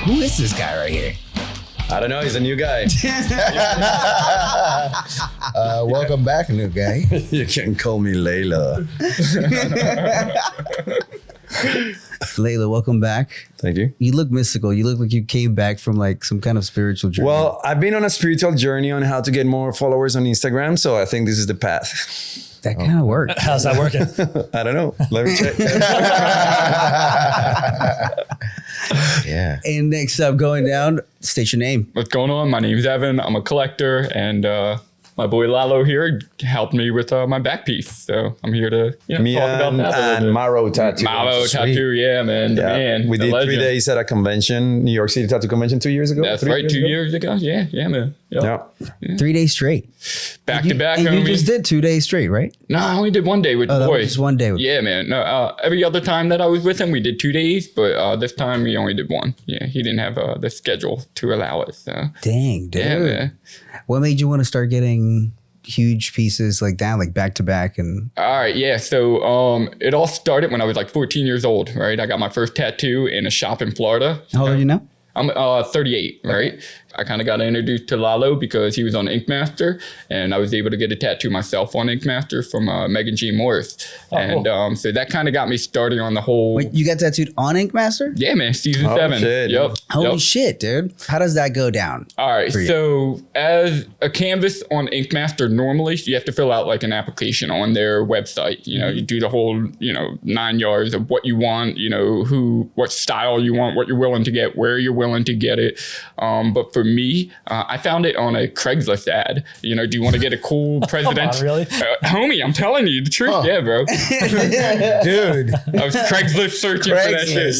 Who is this guy right here? I don't know. He's a new guy. Welcome back, new guy. You can call me Layla. Layla, welcome back. Thank you. You look mystical. You look like you came back from like some kind of spiritual journey. Well, I've been on a spiritual journey on how to get more followers on Instagram. So I think this is the path. That kind of worked. How's that working? I don't know. Let me check. Yeah. And next up, going down, state your name. What's going on? My name's Evan. I'm a collector, and my boy Lalo here helped me with my back piece. So I'm here to talk about that. And Maro Tattoo. Maro Tattoo, yeah, man. Yeah. Man, we did legend. 3 days at a convention, New York City Tattoo Convention 2 years ago. That's right, 2 years ago. Yeah, man. Yep. Yeah. 3 days straight. Back to back, and homie. you just did 2 days straight, right? No, I only did 1 day with the that boy. was just 1 day. Yeah, man. No, every other time that I was with him, we did 2 days, but this time we only did one. Yeah, he didn't have the schedule to allow it. So. Dang, dude. Yeah, man. What made you want to start getting huge pieces like that, like back to back? And all right, yeah. So it all started when I was like 14 years old, right? I got my first tattoo in a shop in Florida. How old are you now? I'm 38, right? I kind of got introduced to Lalo because he was on Ink Master, and I was able to get a tattoo myself on Ink Master from Megan G. Morris. Cool. So that kind of got me started on the whole... Wait, you got tattooed on Ink Master? Yeah, man, season 7. Shit. Yep. Holy shit, dude. How does that go down? All right, for you? so as a canvas on Ink Master, normally you have to fill out like an application on their website. You know, you do the whole, 9 yards of what you want, what style you want, what you're willing to get, where you're willing to get it. But for me, I found it on a Craigslist ad. Do you want to get a cool president? Come on, really? Homie, I'm telling you the truth. Oh. Yeah, bro. Dude. I was Craigslist searching for that shit.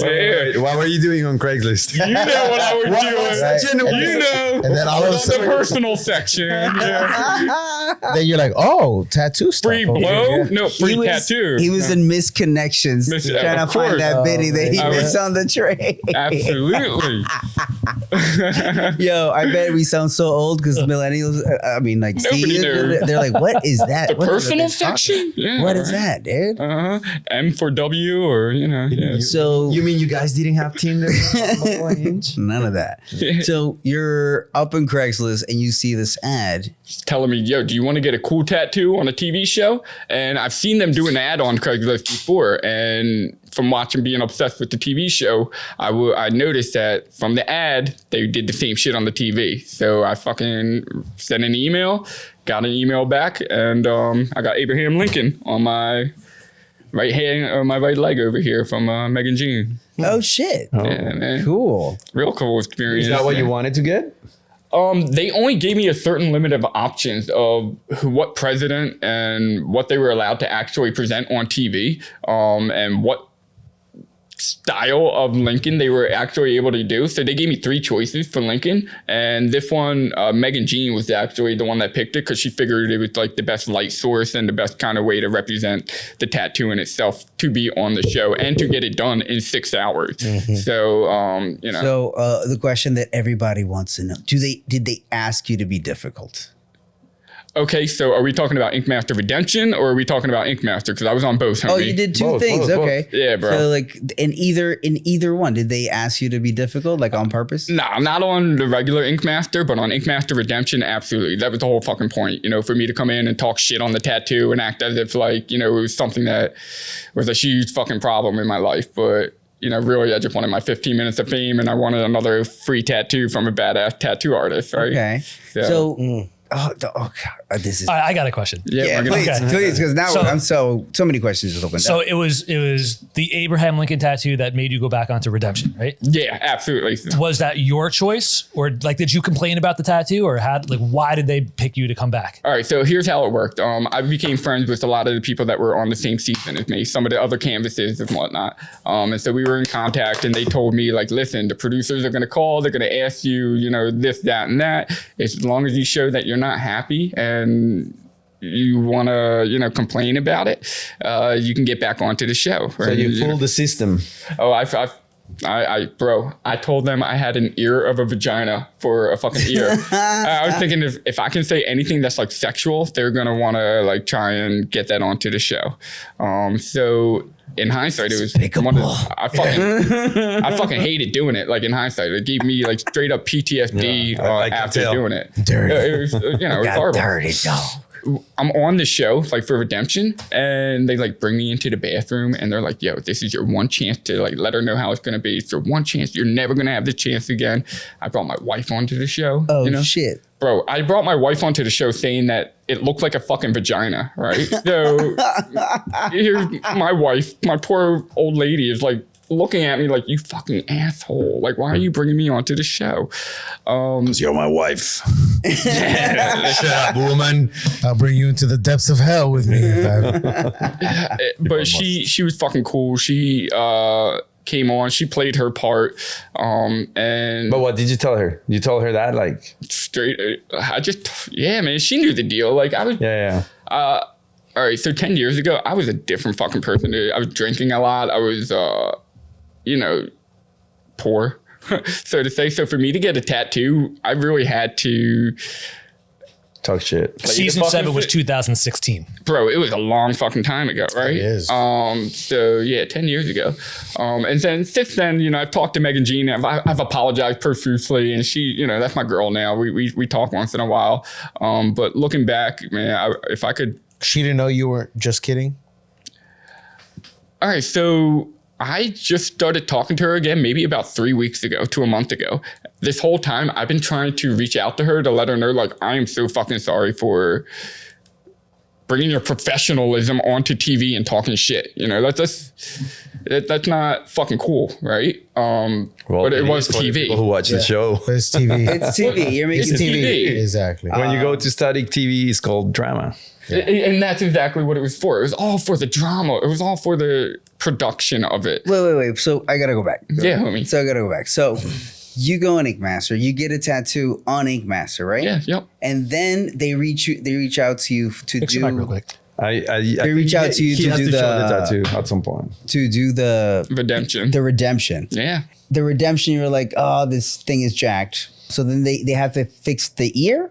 Yeah. What were you doing on Craigslist? You know what I was doing. Right. You know. And then all of a the sudden, personal section. Yeah. then you're like, oh, tattoo stuff. Free Okay. blow? No, free He was, tattoo. he was in Misconnections, trying to of find course. that biddy that he I was- missed on the train. Absolutely. Yo, I bet we sound so old because millennials, Nobody see knew. it, they're like, what is that? The What is personal it they're talking- section? Yeah. What is that, dude? M for W or, yeah. So You mean you guys didn't have Tinder? none of that. So you're up in Craigslist and you see this ad. telling me, yo, do you want to get a cool tattoo on a TV show? And I've seen them do an ad on Craigslist before. And from watching, being obsessed with the TV show, I noticed that from the ad, they did the same shit on the TV. So I fucking sent an email, got an email back, and I got Abraham Lincoln on my right hand or my right leg over here from Megan Jean. Oh, shit. Yeah, man. Cool. Real cool experience. Is that what you wanted to get? They only gave me a certain limit of options of what president and what they were allowed to actually present on TV, and what style of Lincoln they were actually able to do. So they gave me 3 choices for Lincoln, and this one, Megan Jean was actually the one that picked it because she figured it was like the best light source and the best kind of way to represent the tattoo in itself to be on the show and to get it done in 6 hours. So, So the question that everybody wants to know, did they ask you to be difficult? Okay, so are we talking about Ink Master Redemption or are we talking about Ink Master? Because I was on both, homie. Oh, you did two Both, things. both. Okay. Yeah, bro. So like in either one, did they ask you to be difficult, like on purpose? Nah, not on the regular Ink Master, but on Ink Master Redemption, absolutely. That was the whole fucking point, for me to come in and talk shit on the tattoo and act as if like, it was something that was a huge fucking problem in my life. But, really, I just wanted my 15 minutes of fame and I wanted another free tattoo from a badass tattoo artist, right? Okay. So God, this is All right, I got a question. yeah. we're gonna- Please, because now So- I'm so many questions just opened So up. it was the Abraham Lincoln tattoo that made you go back onto Redemption, right? Yeah, absolutely. Was that your choice, or like did you complain about the tattoo, or why did they pick you to come back? All right, so here's how it worked. I became friends with a lot of the people that were on the same season as me, some of the other canvases and whatnot. And so we were in contact, and they told me, like, listen, the producers are going to call. They're going to ask you, this, that, and that. As long as you show that you're not happy and you want to, complain about it, you can get back onto the show. Right? So you fooled the system. Oh, I told them I had an ear of a vagina for a fucking ear. I was thinking if I can say anything that's like sexual, they're going to want to like try and get that onto the show. So in hindsight, it was Despicable. I fucking hated doing it. Like in hindsight, it gave me like straight up PTSD I can after tell. doing it. Dirty. It was, it was Got horrible. dirty, dog. I'm on the show like for redemption, and they like bring me into the bathroom, and they're like, "Yo, this is your one chance to like let her know how it's gonna be. It's your one chance. You're never gonna have this chance again." I brought my wife onto the show. Oh, you know? shit. Bro, I brought my wife onto the show saying that it looked like a fucking vagina, right? So here's my wife, my poor old lady is like looking at me like, you fucking asshole. Like, why are you bringing me onto the show? Because you're my wife. Shut up, woman. I'll bring you into the depths of hell with me. But she was fucking cool. She came on, she played her part. And But what did you tell her? You told her that like, straight, yeah, man, she knew the deal. Like I was, yeah. all right, so 10 years ago, I was a different fucking person. Dude. I was drinking a lot. I was, poor, so to say. So for me to get a tattoo, I really had to Talk shit. Season 7 was 2016. Bro, it was a long fucking time ago, right? It is. So yeah, 10 years ago. And then since then, I've talked to Megan Jean. I've apologized profusely, and she, that's my girl now. We talk once in a while. But looking back, man, if I could. She didn't know you weren't just kidding? All right, so I just started talking to her again, maybe about 3 weeks ago to a month ago. This whole time, I've been trying to reach out to her to let her know, like, I am so fucking sorry for bringing your professionalism onto TV and talking shit. That's not fucking cool, right? But it was for the TV. people who watch the show. It's TV. It's TV. You're making It's TV. TV. Exactly. When you go to static TV, it's called drama. And that's exactly what it was for. It was all for the drama. It was all for the production of it. Wait. So I gotta go back. Yeah, homie. So I gotta go back. So you go on Ink Master. You get a tattoo on Ink Master, right? Yeah, yep. And then they reach out to you to Fix do. your mic real quick. They reach out to you he to has do to show the- tattoo at some point. to do the Redemption. redemption. Yeah. The redemption. You're like, oh, this thing is jacked. So then they have to fix the ear.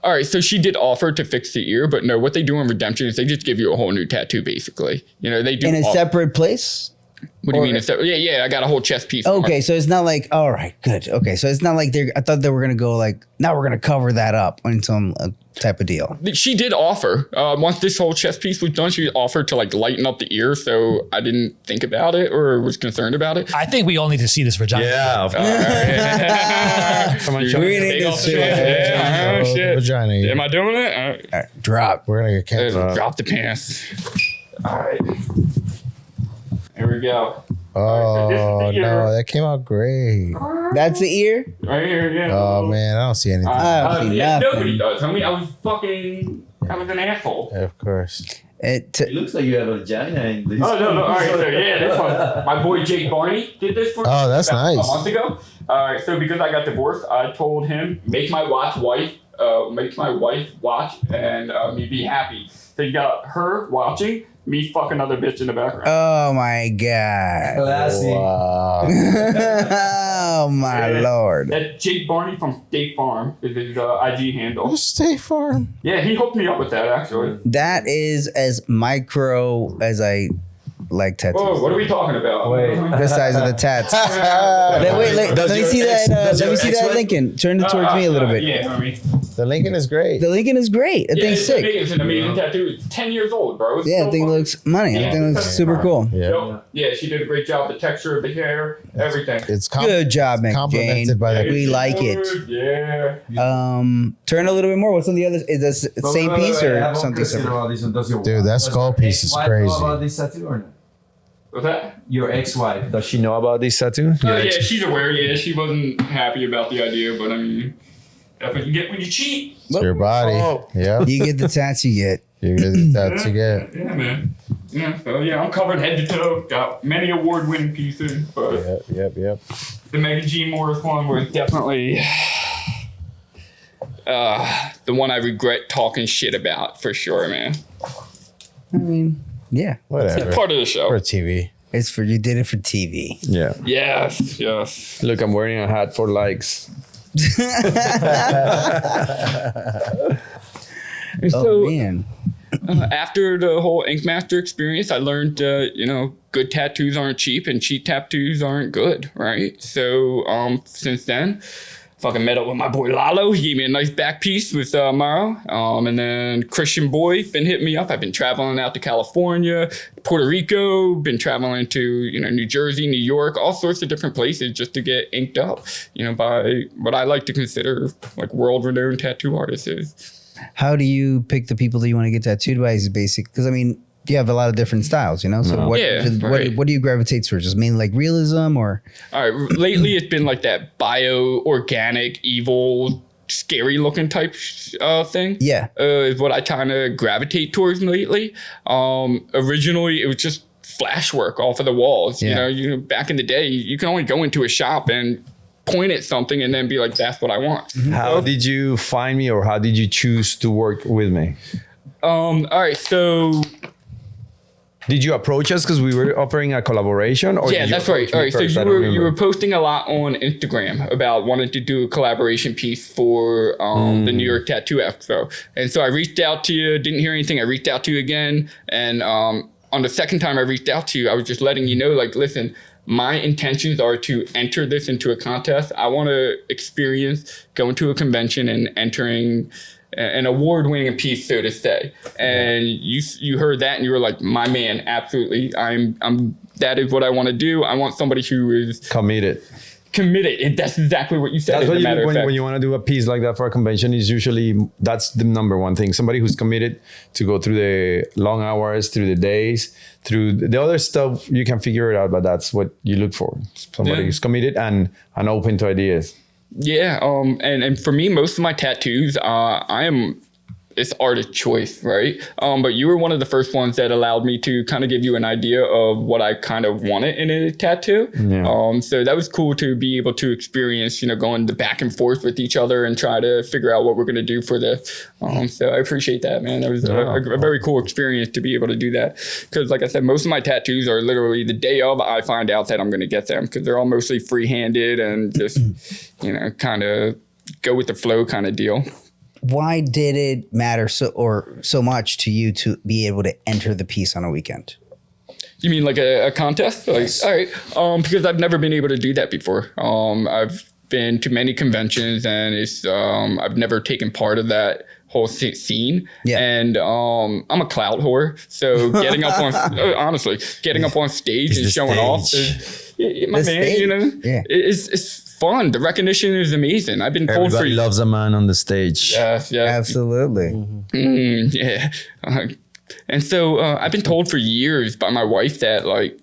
All right, so she did offer to fix the ear, but no, what they do in redemption is they just give you a whole new tattoo, basically. They do In a separate place? What do you mean? Yeah, I got a whole chest piece. Okay, so it's not like, all right, good. Okay, so it's not like I thought they were going to go like, now we're going to cover that up in some type of deal. She did offer. Once this whole chest piece was done, she offered to like lighten up the ear, so I didn't think about it or was concerned about it. I think we all need to see this vagina. Yeah. We need to see it. Yeah, Oh, shit. vagina. Am I doing it? All right. All right, drop. We're going to get canceled. Drop the pants. All right. Here we go. Oh, This is the ear. no. That came out great. That's the ear? Right here, yeah. Oh, man. I don't see anything. I don't see Yeah, nothing. nobody does. I was an asshole. Of course. It It looks like you have a vagina in this. Oh, no. All right, so yeah, this one. My boy Jake Barney did this for me. Oh, that's about nice. A month ago. All right, so because I got divorced, I told him, make my wife watch and me be happy. So you got her watching, me fuck another bitch in the background. oh my God. Classy. Wow. Oh my Yeah. Lord. That's Jake Barney from State Farm is his IG handle. Stay Farm. Yeah, he hooked me up with that, actually. That is as micro as I like tattoos. Whoa, what are we talking about? Wait. The size of the tats. Wait, let Does me your see ex- that. does Let me your see ex that win? Lincoln. Turn it towards me a little bit. Yeah, I mean, The Lincoln is great. The Lincoln is great. That thing's sick. It's an amazing tattoo. It's 10 years old, bro. It's Yeah, so that thing fucking- looks money. That Yeah. thing looks super cool. Yeah. Yep. Yeah, she did a great job. The texture of the hair, everything. It's Good job, Mick complimented Jane. by the We like it. Yeah. Turn a little bit more. What's on the other? Is this the same piece or something separate? Dude, that skull piece is crazy. Know about this tattoo or not? What's that? Your ex-wife. Does she know about this tattoo? Oh, yeah, she's aware. Yeah, she wasn't happy about the idea, but I mean, that's what you get when you cheat. It's your body. Oh. Yeah. You get the tats you get. You get that to get. Yeah, man. Yeah, so yeah, I'm covered head to toe. Got many award-winning pieces, but Yep. the Megan G. Morris one was definitely the one I regret talking shit about for sure, man. I mean, yeah. Whatever. Part of the show. For TV. It's for you did it for TV. Yeah. Yes. Look, I'm wearing a hat for likes. Oh man. After the whole Ink Master experience, I learned, good tattoos aren't cheap and cheap tattoos aren't good, right? So since then, fucking met up with my boy Lalo. He gave me a nice back piece with Maro. And then Christian Boy been hitting me up. I've been traveling out to California, Puerto Rico, been traveling to, New Jersey, New York, all sorts of different places just to get inked up, by what I like to consider like world-renowned tattoo artists. How do you pick the people that you want to get tattooed by? Is it basic? Because you have a lot of different styles, So what do you gravitate towards? Just mainly like realism or? All right. Lately, it's been like that bio-organic, evil, scary looking type thing. Yeah. Is what I kind of gravitate towards lately. Originally, it was just flash work off of the walls. Yeah. Back in the day, you can only go into a shop and point at something and then be like, that's what I want. How did you find me, or how did you choose to work with me? All right. So... Did you approach us because we were offering a collaboration? Or yeah, that's right. All right. So you were posting a lot on Instagram about wanting to do a collaboration piece for the New York Tattoo Expo. And so I reached out to you, didn't hear anything. I reached out to you again. And on the second time I reached out to you, I was just letting you know, like, listen, my intentions are to enter this into a contest. I want to experience going to a convention and entering an award-winning piece, so to say. And you heard that and you were like, my man, absolutely. I'm that is what I want to do. I want somebody who is committed. That's exactly what you said. That's what you do when you want to do a piece like that for a convention. Is usually that's the number one thing. Somebody who's committed to go through the long hours, through the days, through the other stuff. You can figure it out, but that's what you look for. Somebody who's committed and open to ideas. Yeah, and for me, most of my tattoos, it's artist choice, right? But you were one of the first ones that allowed me to kind of give you an idea of what I kind of wanted in a tattoo. Yeah. So that was cool to be able to experience, going back and forth with each other and try to figure out what we're going to do for this. So I appreciate that, man. That was a very cool experience to be able to do that. Because like I said, most of my tattoos are literally the day of I find out that I'm going to get them, because they're all mostly free-handed and just, kind of go with the flow kind of deal. Why did it matter so much to you to be able to enter the piece on a weekend? You mean like a contest? Yes. All right. Because I've never been able to do that before. I've been to many conventions and I've never taken part of that whole scene. Yeah. And I'm a clout whore. So getting up on, honestly, getting up on stage and showing off it's fun. The recognition is amazing. I've been told Everybody loves a man on the stage. Yes, Absolutely. yeah. And so I've been told for years by my wife that like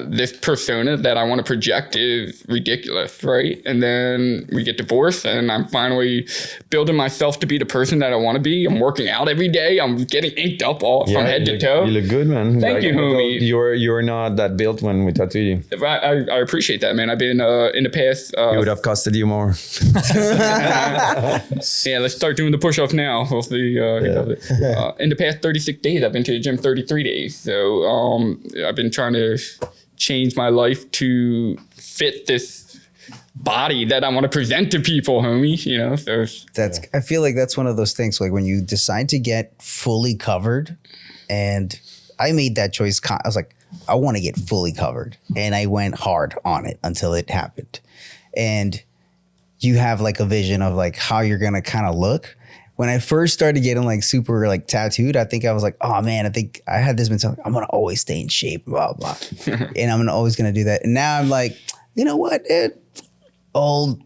this persona that I want to project is ridiculous, right? And then we get divorced and I'm finally building myself to be the person that I want to be. I'm working out every day. I'm getting inked up from head to toe. You look good, man. Thank you, homie. You're not that built when we tattooed you. I appreciate that, man. I've been in the past. It would have costed you more. Yeah, let's start doing the push-ups now. We'll see. In the past 36 days, I've been to the gym 33 days. So I've been trying to change my life to fit this body that I want to present to people, homie. So I feel like that's one of those things, like when you decide to get fully covered, and I made that choice. I was like, I want to get fully covered, and I went hard on it until it happened. And you have like a vision of like how you're gonna kind of look. When I first started getting like super like tattooed, I think I was like, oh man, I think I had this mentality, I'm gonna always stay in shape, blah, blah. And I'm always gonna do that. And now I'm like, you know what, dude? Old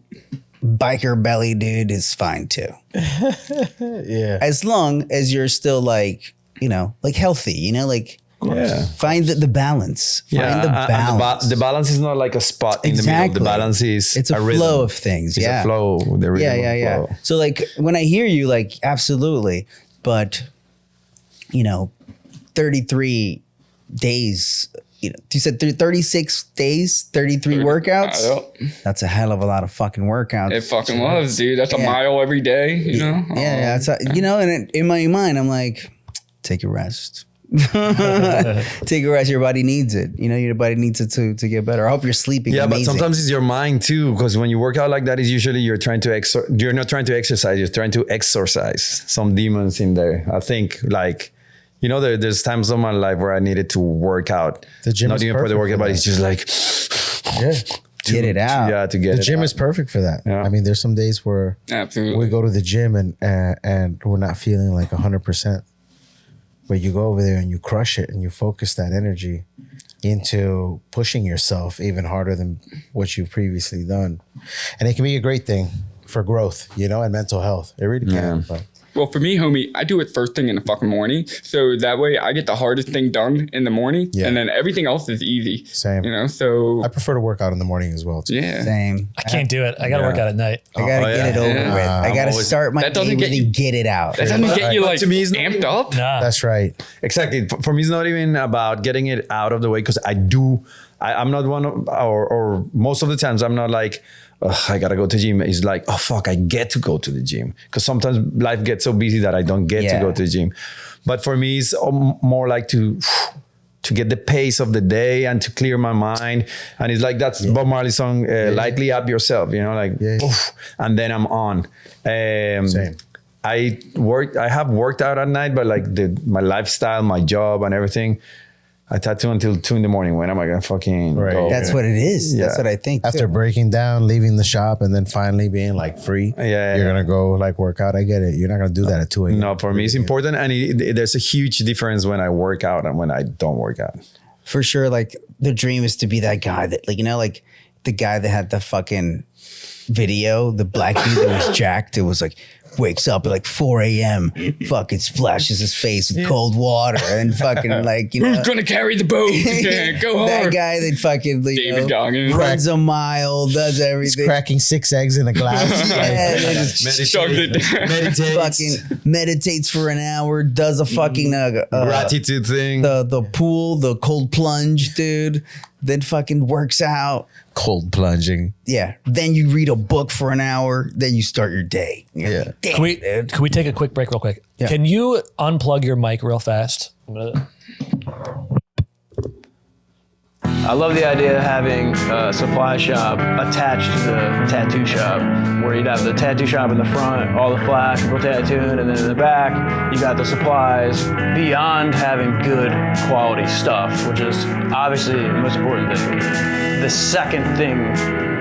biker belly dude is fine too. Yeah. As long as you're still like, like healthy, find the balance. Find the balance. The balance is not like a spot in the middle. The balance is it's a flow rhythm. of things. It's a flow. The rhythm Yeah. flow. So like when I hear you, like absolutely, but 33 days. You said 36 days, 33 workouts. That's a hell of a lot of fucking workouts. It fucking was, dude. That's a mile every day. Yeah. That's and in my mind, I'm like, take a rest. Take a rest. Your body needs it. You know, your body needs it to get better. I hope you're sleeping. Yeah, amazing. but sometimes it's your mind too, because when you work out like that, it's usually you're not trying to exercise, you're trying to exorcise some demons in there. I think like, you know, there's times in my life where I needed to work out. The gym not is even for the perfect workout, for but that. it's just like Yeah. Get it out. Yeah, to get The it gym out. is perfect for that. Yeah. I mean, there's some days where Absolutely. we go to the gym and we're not feeling like 100%. But you go over there and you crush it and you focus that energy into pushing yourself even harder than what you've previously done. And it can be a great thing for growth, you know, and mental health. It really can. Yeah. But Well, for me, homie, I do it first thing in the fucking morning. So that way I get the hardest thing done in the morning. Yeah. And then everything else is easy. Same. You know, so I prefer to work out in the morning as well, too. yeah. Same. I can't do it. I got to work out at night. I gotta Oh, get it yeah. over Yeah. with. I I'm gotta always- start my That day doesn't with get you- get it out. That doesn't get you But like to me, it's not- amped up. Nah. That's right. Exactly. For me, it's not even about getting it out of the way because I'm not one of, or most of the times I'm not like, ugh, I gotta go to the gym. It's like, oh fuck, I get to go to the gym because sometimes life gets so busy that I don't get to go to the gym. But for me, it's more like to get the pace of the day and to clear my mind. And it's like that's Bob Marley's song, "Lightly Up Yourself." You know, like, oof, and then I'm on. Same. I have worked out at night, but like my lifestyle, my job, and everything. I tattoo until 2 a.m. When am I gonna fucking Right. go? That's what it is. That's Yeah. what I think. After too. breaking down, leaving the shop, and then finally being like free, Yeah. you're going to go like work out. I get it. You're not going to do that at 2 a.m. No, for me it's important, and there's a huge difference when I work out and when I don't work out. For sure, like the dream is to be that guy that, like, you know, like the guy that had the fucking video, the black dude that was jacked. It was like wakes up at like 4 a.m. fucking splashes his face with cold water and fucking like, you know, Who's gonna carry the boat? Yeah, go that hard. guy that fucking David Goggins. runs a mile, does He's everything. cracking 6 eggs in a glass. Yeah, and then just Shoved it down. fucking meditates for an hour, does a fucking Gratitude thing. the pool, the cold plunge, dude. Then fucking works out. Cold plunging. Yeah. Then you read a book for an hour. Then you start your day. Yeah. Damn, Can we take a quick break real quick? Yeah. Can you unplug your mic real fast? I love the idea of having a supply shop attached to the tattoo shop, where you'd have the tattoo shop in the front, all the flash, people tattooing, and then in the back, you got the supplies, beyond having good quality stuff, which is obviously the most important thing. The second thing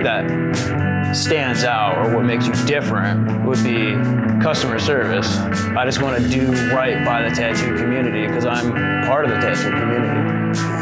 that stands out, or what makes you different, would be customer service. I just want to do right by the tattoo community because I'm part of the tattoo community.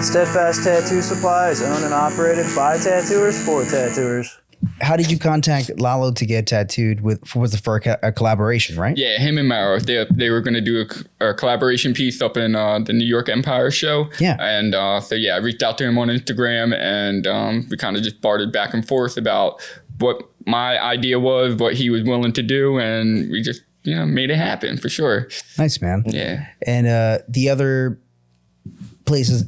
Steadfast Tattoo Supply is owned and operated by tattooers for tattooers. How did you contact Lalo to get tattooed with? Was it for a collaboration, right? Yeah, him and Maro, they were going to do a collaboration piece up in the New York Empire show. Yeah. And so, yeah, I reached out to him on Instagram, and we kind of just bartered back and forth about what my idea was, what he was willing to do, and we just, you know, made it happen for sure. Nice, man. Yeah. And the other places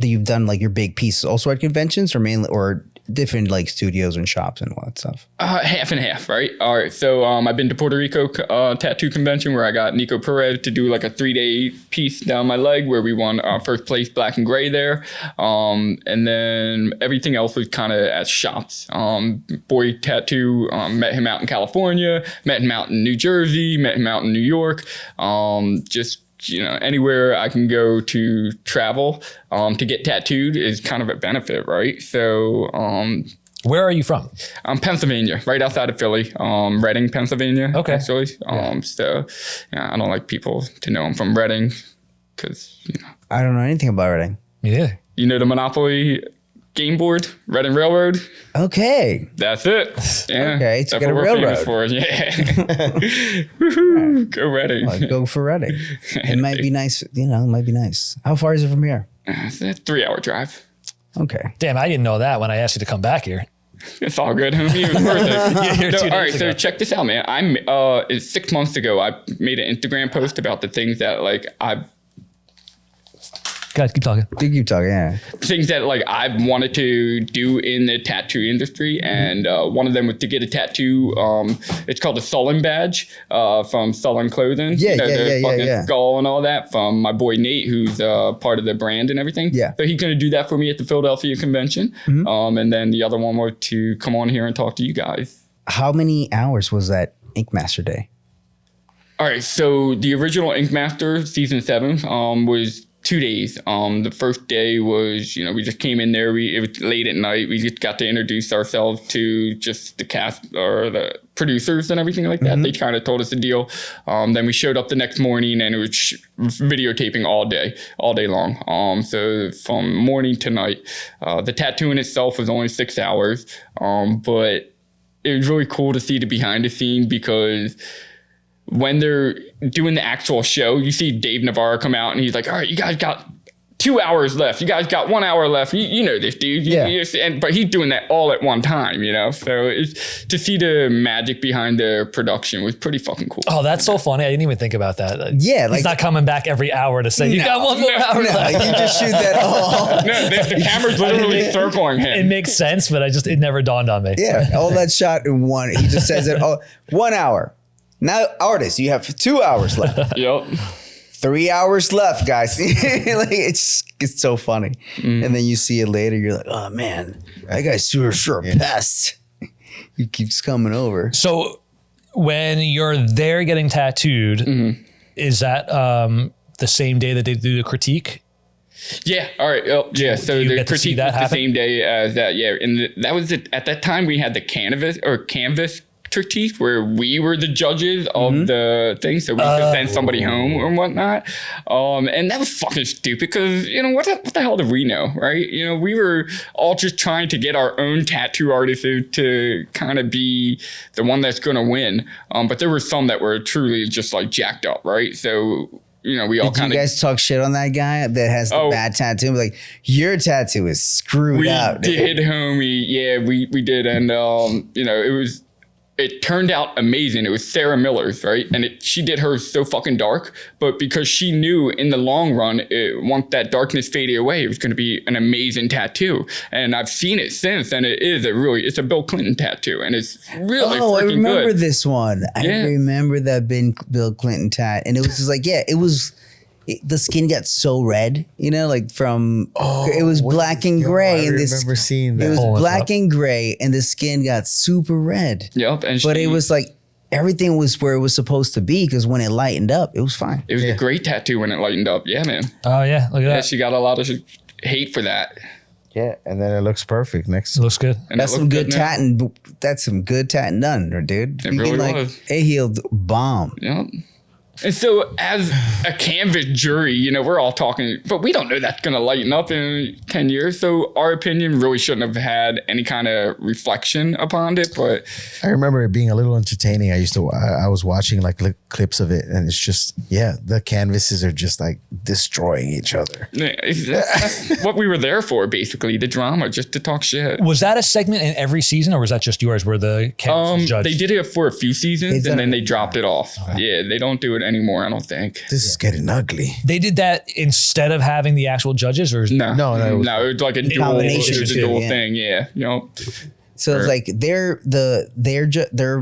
that you've done like your big pieces also at conventions or mainly or different like studios and shops and all that stuff? Half and half, right? All right. So I've been to Puerto Rico tattoo convention where I got Nico Perez to do like a 3-day piece down my leg where we won first place black and gray there. And then everything else was kind of at shops. Boy Tattoo, met him out in California, met him out in New Jersey, met him out in New York. Just, you know, anywhere I can go to travel to get tattooed is kind of a benefit, right? So Where are you from? Pennsylvania, right outside of Philly, Reading, Pennsylvania. Okay. Actually. So yeah, I don't like people to know I'm from Reading because, you know, I don't know anything about Reading. Me neither. you know the Monopoly game board, Reading Railroad. Okay. That's it. Yeah. Okay, so That's get a what we're famous railroad. for. Yeah. Woohoo. Go Reading. Well, go for Reading. It might be nice. You know, it might be nice. How far is it from here? It's a 3-hour drive. Okay. Damn, I didn't know that when I asked you to come back here. It's all good. I mean, it was worth it. Here 2 all right, days so ago. check this out, man. It's 6 months ago. I made an Instagram post about the things that like I've Guys, keep talking. You keep talking. Yeah. Things that like I've wanted to do in the tattoo industry, and one of them was to get a tattoo. It's called a Sullen badge from Sullen Clothing. Yeah, the fucking yeah. skull and all that from my boy Nate, who's part of the brand and everything. Yeah. So he's gonna do that for me at the Philadelphia convention. And then the other one was to come on here and talk to you guys. How many hours was that Ink Master Day? All right, so the original Ink Master season 7 was 2 days. The first day was, we just came in there. It was late at night. We just got to introduce ourselves to just the cast or the producers and everything like that. They kind of told us the deal. Then we showed up the next morning, and it was videotaping all day long. So from morning to night, the tattooing itself was only 6 hours, but it was really cool to see the behind the scene, because when they're doing the actual show, you see Dave Navarro come out and he's like, all right, you guys got 2 hours left. You guys got 1 hour left. You know this, dude. But he's doing that all at one time, So it's, to see the magic behind the production was pretty fucking cool. Oh, that's so funny. I didn't even think about that. Yeah, he's not coming back every hour to say, you got one more hour No, left. you just shoot that all. No, the camera's literally circling him. It makes sense, but it never dawned on me. Yeah, all that shot in one. He just says it. 1 hour. Now, artists, you have 2 hours left. Yep. 3 hours left, guys. Like it's so funny. And then you see it later. You're like, oh man, that guy's sure pest. He keeps coming over. So when you're there getting tattooed, is that the same day that they do the critique? Yeah. All right. Yeah. So you the get to see critique that was the happen? same day as that. Yeah. And that was it. At that time, we had the canvas critique where we were the judges of the thing, so we could send somebody home or whatnot. And that was fucking stupid, because what the hell do we know, right? We were all just trying to get our own tattoo artist to kind of be the one that's going to win. But there were some that were truly just like jacked up, right? So we all Did kind you of. guys talk shit on that guy that has the bad tattoo? Like, your tattoo is screwed up. We did, homie. Yeah, we did, and it turned out amazing. It was Sarah Miller's, right? And she did hers so fucking dark, but because she knew in the long run, once that darkness faded away, it was going to be an amazing tattoo. And I've seen it since, and it's a Bill Clinton tattoo, and it's really Oh, I freaking remember good. this one. I remember that Bill Clinton tat, and it was just like, the skin got so red, like from it was black and gray, I and remember seeing that. It was Pulling black up. and gray, and the skin got super red. Yep, But it was like everything was where it was supposed to be, because when it lightened up, it was fine. It was a great tattoo when it lightened up. Yeah, man. Oh, yeah. Look at Yeah, that. she got a lot of hate for that. Yeah, and then it looks perfect next. It looks good. And That's it some looked good now. tatting. That's some good tatting done, dude. It You really can, was. it healed bomb. Yep. And so as a canvas jury, we're all talking, but we don't know that's going to lighten up in 10 years. So our opinion really shouldn't have had any kind of reflection upon it. But I remember it being a little entertaining. I was watching like clips of it, and it's just, the canvases are just like destroying each other. that's what we were there for, basically, the drama, just to talk shit. Was that a segment in every season, or was that just yours where the canvas judge? They did it for a few seasons, They've and done then it- they dropped it off. Yeah, they don't do it anymore, I don't think. This is getting ugly. They did that instead of having the actual judges, or No, No, it was- it was like a dual, combination it was a too, dual yeah. thing. Yeah, So it's like their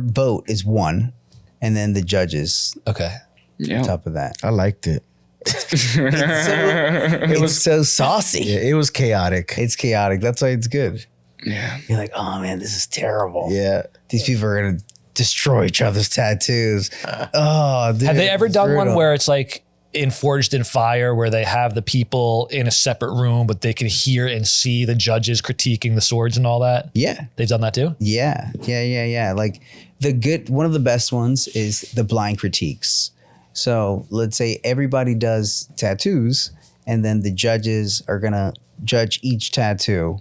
vote is one, and then the judges okay. yeah. top of that. I liked it. It's so saucy. Yeah, it was chaotic. It's chaotic. That's why it's good. Yeah. You're like, oh man, this is terrible. Yeah. These people are gonna destroy each other's tattoos. Oh, dude, Have they ever done one brutal. where it's like in Forged in Fire, where they have the people in a separate room, but they can hear and see the judges critiquing the swords and all that? Yeah. They've done that too? Yeah. Like one of the best ones is the blind critiques. So let's say everybody does tattoos, and then the judges are gonna judge each tattoo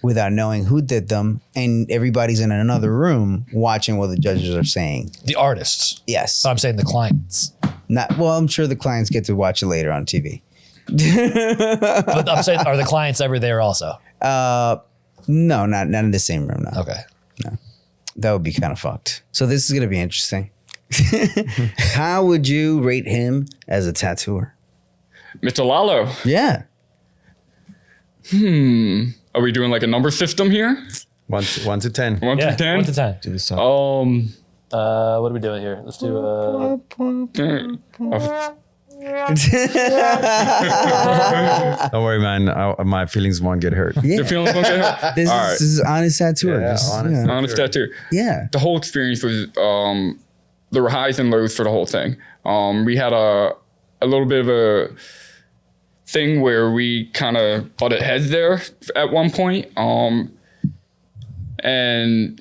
without knowing who did them, and everybody's in another room watching what the judges are saying. The artists. Yes. I'm saying the clients. I'm sure the clients get to watch it later on TV. But I'm saying, are the clients ever there also? No, not in the same room. No. Okay. That would be kind of fucked. So this is going to be interesting. How would you rate him as a tattooer? Mr. Lalo. Yeah. Are we doing like a number system here? 1 to 10. 1 Yeah, to 10? 1 to 10. Do this song. What are we doing here? Let's do. Don't worry, man. My feelings won't get hurt. Yeah. The feelings won't get hurt? This, All is, right. this is honest tattoo. Yeah, Just, honest. Honest tattoo. Yeah. The whole experience was there were highs and lows for the whole thing. We had a little bit of a thing where we kind of butted heads there at one point. And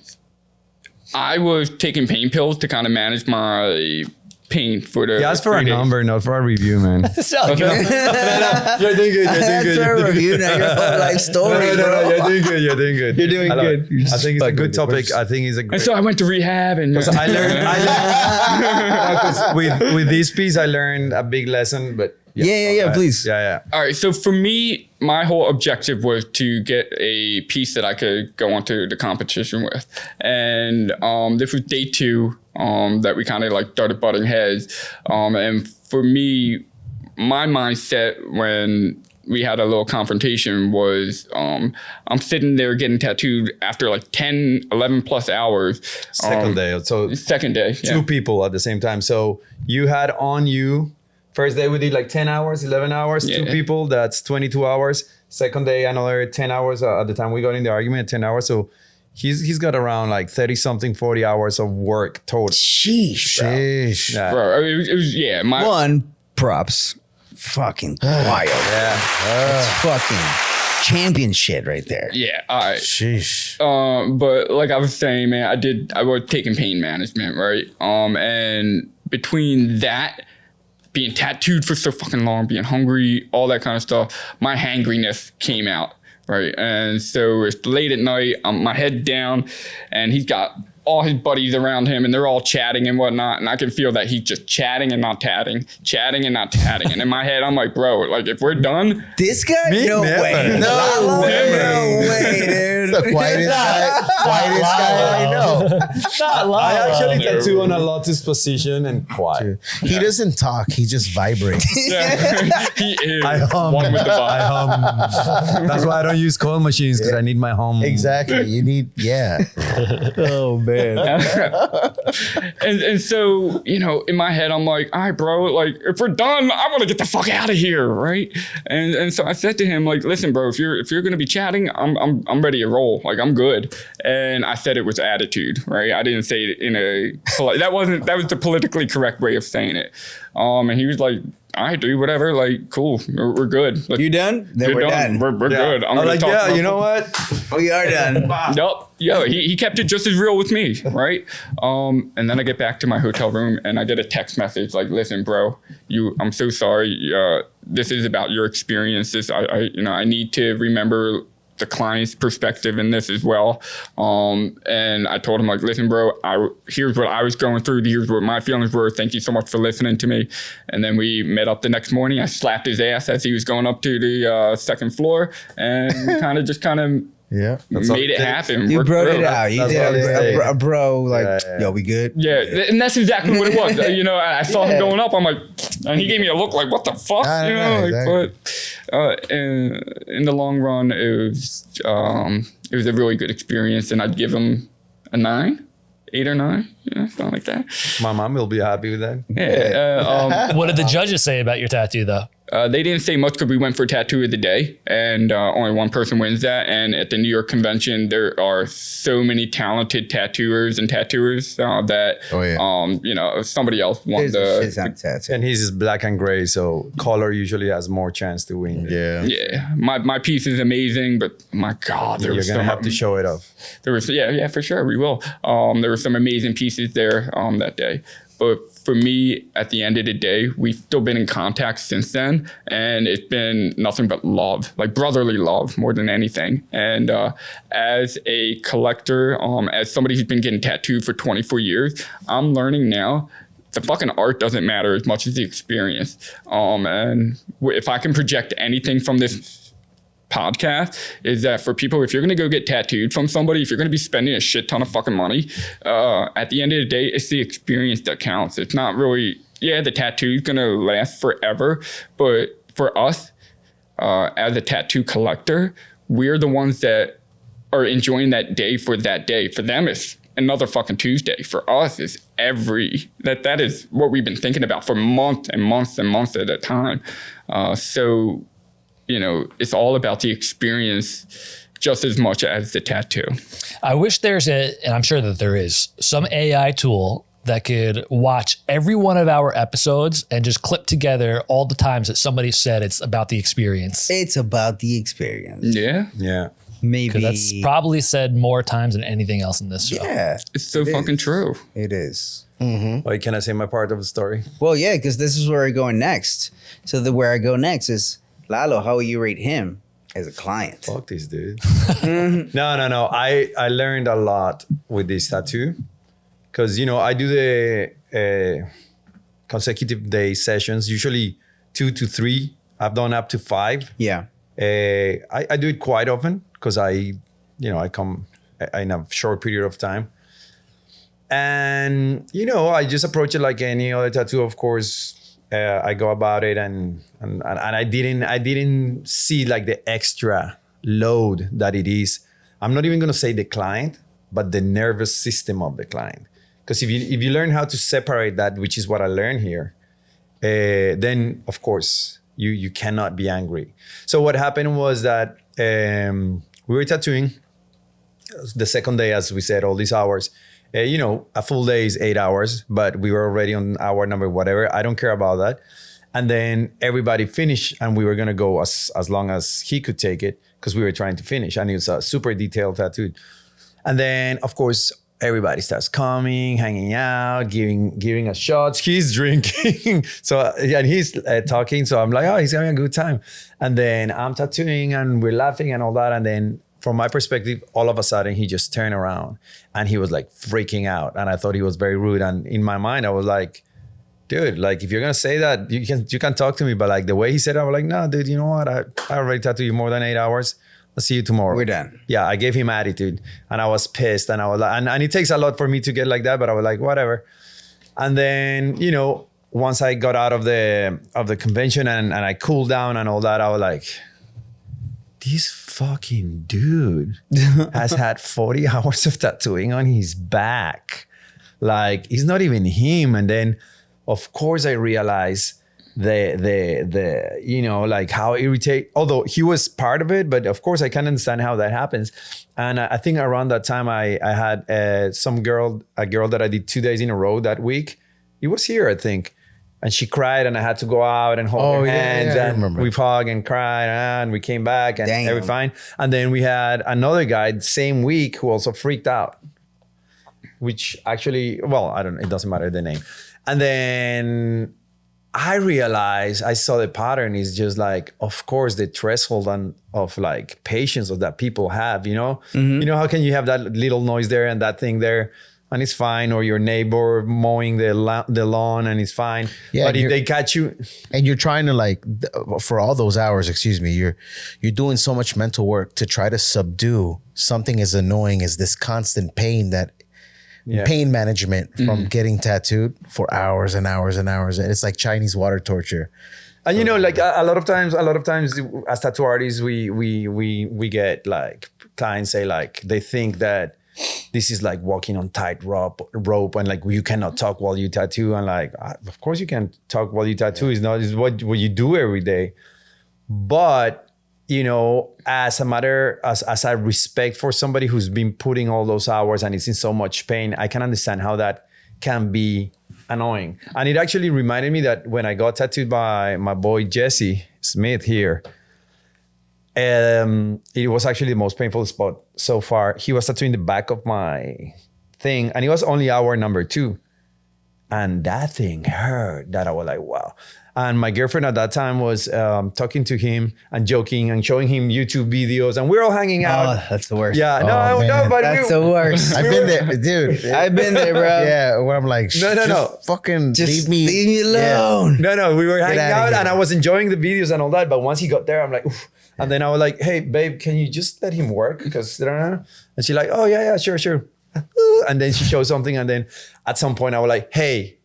I was taking pain pills to kind of manage my pain for the He asked for a 3 days. number, not for a review, man. Sound good. You're doing good. That's a review, not your whole life story, bro. You're doing good. You're doing good. You're doing I love good. it. You're I just think it's a fucking good with it. topic. I think it's a And great. so I went to rehab and I learned with this piece, I learned a big lesson. But Yeah, please. Yeah. All right. So for me, my whole objective was to get a piece that I could go onto the competition with. And this was day 2 that we kind of like started butting heads. And for me, my mindset when we had a little confrontation was I'm sitting there getting tattooed after like 10, 11 plus hours. Second day. So Second day. Yeah. 2 people at the same time. So you had on you. First day we did like 10 hours, 11 hours, Yeah. 2 people, that's 22 hours. Second day, another 10 hours. At the time we got in the argument, 10 hours. So he's got around like 30 something, 40 hours of work total. Sheesh, bro. Sheesh. Yeah. Bro, it was my One, props. Fucking wild. Yeah. That's fucking champion shit right there. yeah. All right. Sheesh. But like I was saying, man, I was taking pain management, right? And between that, being tattooed for so fucking long, being hungry, all that kind of stuff, my hangriness came out, right? And so it's late at night, my head down, and he's got all his buddies around him, and they're all chatting and whatnot, and I can feel that he's just chatting and not tatting, chatting and not tatting. And in my head, I'm like, bro, like if we're done, This guy? Me? No Never. way. No way. No way, dude. The quietest guy I know. Not I actually live. tattoo on a lotus position and quiet. He doesn't talk. He just vibrates. yeah, he is I hum. one with the vibe. I hum. That's why I don't use coil machines because I need my hum. Exactly. You need, yeah. Oh, man. and so, you know, in my head, I'm like, all right, bro, like if we're done, I want to get the fuck out of here, right? And so I said to him, like, listen, bro, if you're gonna be chatting, I'm ready to roll. Like I'm good. And I said it with attitude, right? I didn't say it in a that was the politically correct way of saying it. And he was like, all right, dude, whatever, like, cool, we're good. Like, You done? Then you're we're done. We're good. I'm gonna like, talk yeah, about you know what? We are done. Yup. Yeah, he kept it just as real with me, right? And then I get back to my hotel room and I get a text message like, "Listen, bro, I'm so sorry. This is about your experiences. I need to remember the client's perspective in this as well." And I told him like, "Listen, bro, here's what I was going through. Here's what my feelings were. Thank you so much for listening to me." And then we met up the next morning. I slapped his ass as he was going up to the second floor, and we kind of Yeah. made it happen. You Worked brought through it out. You That's did what I say. a bro, like, Yeah. yo, we good? Yeah, and that's exactly what it was. You know, I saw him going up. I'm like, and he gave me a look like, "What the fuck?" I You know, know, exactly. but in the long run, it was a really good experience, and I'd give him a 9, 8 or 9, something like that. My mom will be happy with that. Yeah. What did the judges say about your tattoo, though? They didn't say much because we went for tattoo of the day, and only one person wins that. And at the New York convention, there are so many talented tattooers and tattooers that, you know, somebody else won There's a shit the. ton of tattoo. And his is black and gray, so color usually has more chance to win. Yeah. Yeah, my piece is amazing, but my God, there You're was gonna some, have to show it off. there was yeah for sure we will. There were some amazing pieces there that day. But for me, at the end of the day, we've still been in contact since then, and it's been nothing but love, like brotherly love more than anything. And as a collector, as somebody who's been getting tattooed for 24 years, I'm learning now the fucking art doesn't matter as much as the experience. And if I can project anything from this podcast, is that for people, if you're going to go get tattooed from somebody, if you're going to be spending a shit ton of fucking money, at the end of the day, it's the experience that counts. It's not really, the tattoo's going to last forever, but for us, as a tattoo collector, we're the ones that are enjoying that day for that day. For them, it's another fucking Tuesday. For us, it's that is what we've been thinking about for months and months and months at a time. So, it's all about the experience just as much as the tattoo. I wish and I'm sure that there is, some AI tool that could watch every one of our episodes and just clip together all the times that somebody said it's about the experience. It's about the experience. Yeah. Yeah. Maybe That's probably said more times than anything else in this show. Yeah, It's so fucking true. it is. Wait, can I say my part of the story? Well, yeah, because this is where we're going next. So where I go next is Lalo. How will you rate him as a client? Fuck this dude. No. I learned a lot with this tattoo because, I do the consecutive day sessions, usually 2 to 3. I've done up to 5. Yeah. I do it quite often because I come in a short period of time. And, I just approach it like any other tattoo. Of course, I go about it and I didn't see like the extra load that it is. I'm not even going to say the client, but the nervous system of the client. Because if you learn how to separate that, which is what I learned here, then of course you cannot be angry. So what happened was that we were tattooing the second day, as we said, all these hours. A full day is 8 hours, but we were already on hour number whatever. I don't care about that. And then everybody finished, and we were gonna go as long as he could take it because we were trying to finish. And it was a super detailed tattoo. And then, of course, everybody starts coming, hanging out, giving us shots. He's drinking, and he's talking. So I'm like, oh, he's having a good time. And then I'm tattooing, and we're laughing and all that. And then, from my perspective, all of a sudden he just turned around and he was like freaking out. And I thought he was very rude. And in my mind, I was like, dude, like if you're gonna say that, you can talk to me. But like the way he said it, I was like, no, dude, you know what? I already tattooed you more than 8 hours. I'll see you tomorrow. We're done. Yeah, I gave him attitude and I was pissed. And I was like, and it takes a lot for me to get like that, but I was like, whatever. And then, once I got out of the convention and I cooled down and all that, I was like, this fucking dude has had 40 hours of tattooing on his back. Like, it's not even him. And then, of course, I realized like how irritate, although he was part of it, but of course I can understand how that happens. And I think around that time I had a girl that I did 2 days in a row that week. It was here, I think. And she cried and I had to go out and hold her hands and we've hugged and cried and we came back and everything fine. And then we had another guy the same week who also freaked out, which actually, well, it doesn't matter the name. And then I realized, I saw the pattern is just like, of course, the threshold of like patience that people have, how can you have that little noise there and that thing there and it's fine, or your neighbor mowing the lawn and it's fine. Yeah, but if they catch you. And you're trying to for all those hours, you're doing so much mental work to try to subdue something as annoying as this constant pain pain management from getting tattooed for hours and hours and hours. And it's like Chinese water torture. And like a lot of times as tattoo artists, we get like clients say like they think that this is like walking on tight rope and like you cannot talk while you tattoo. And like, of course you can talk while you tattoo. It's what you do every day. But as a respect for somebody who's been putting all those hours and is in so much pain, I can understand how that can be annoying. And it actually reminded me that when I got tattooed by my boy Jesse Smith here, it was actually the most painful spot so far. He was tattooing the back of my thing and it was only hour number 2. And that thing hurt that I was like, wow. And my girlfriend at that time was talking to him and joking and showing him YouTube videos, and we're all hanging out. Oh, that's the worst. Yeah, no, but that's the worst. I've been there, dude. I've been there, bro. Yeah, where I'm like, no. fucking Just leave me alone. Yeah. No, we were hanging out here. and I was enjoying the videos and all that. But once he got there, I'm like, oof. And then I was like, hey, babe, can you just let him work? Because, and she's like, oh, yeah, sure. And then she showed something. And then at some point I was like, hey,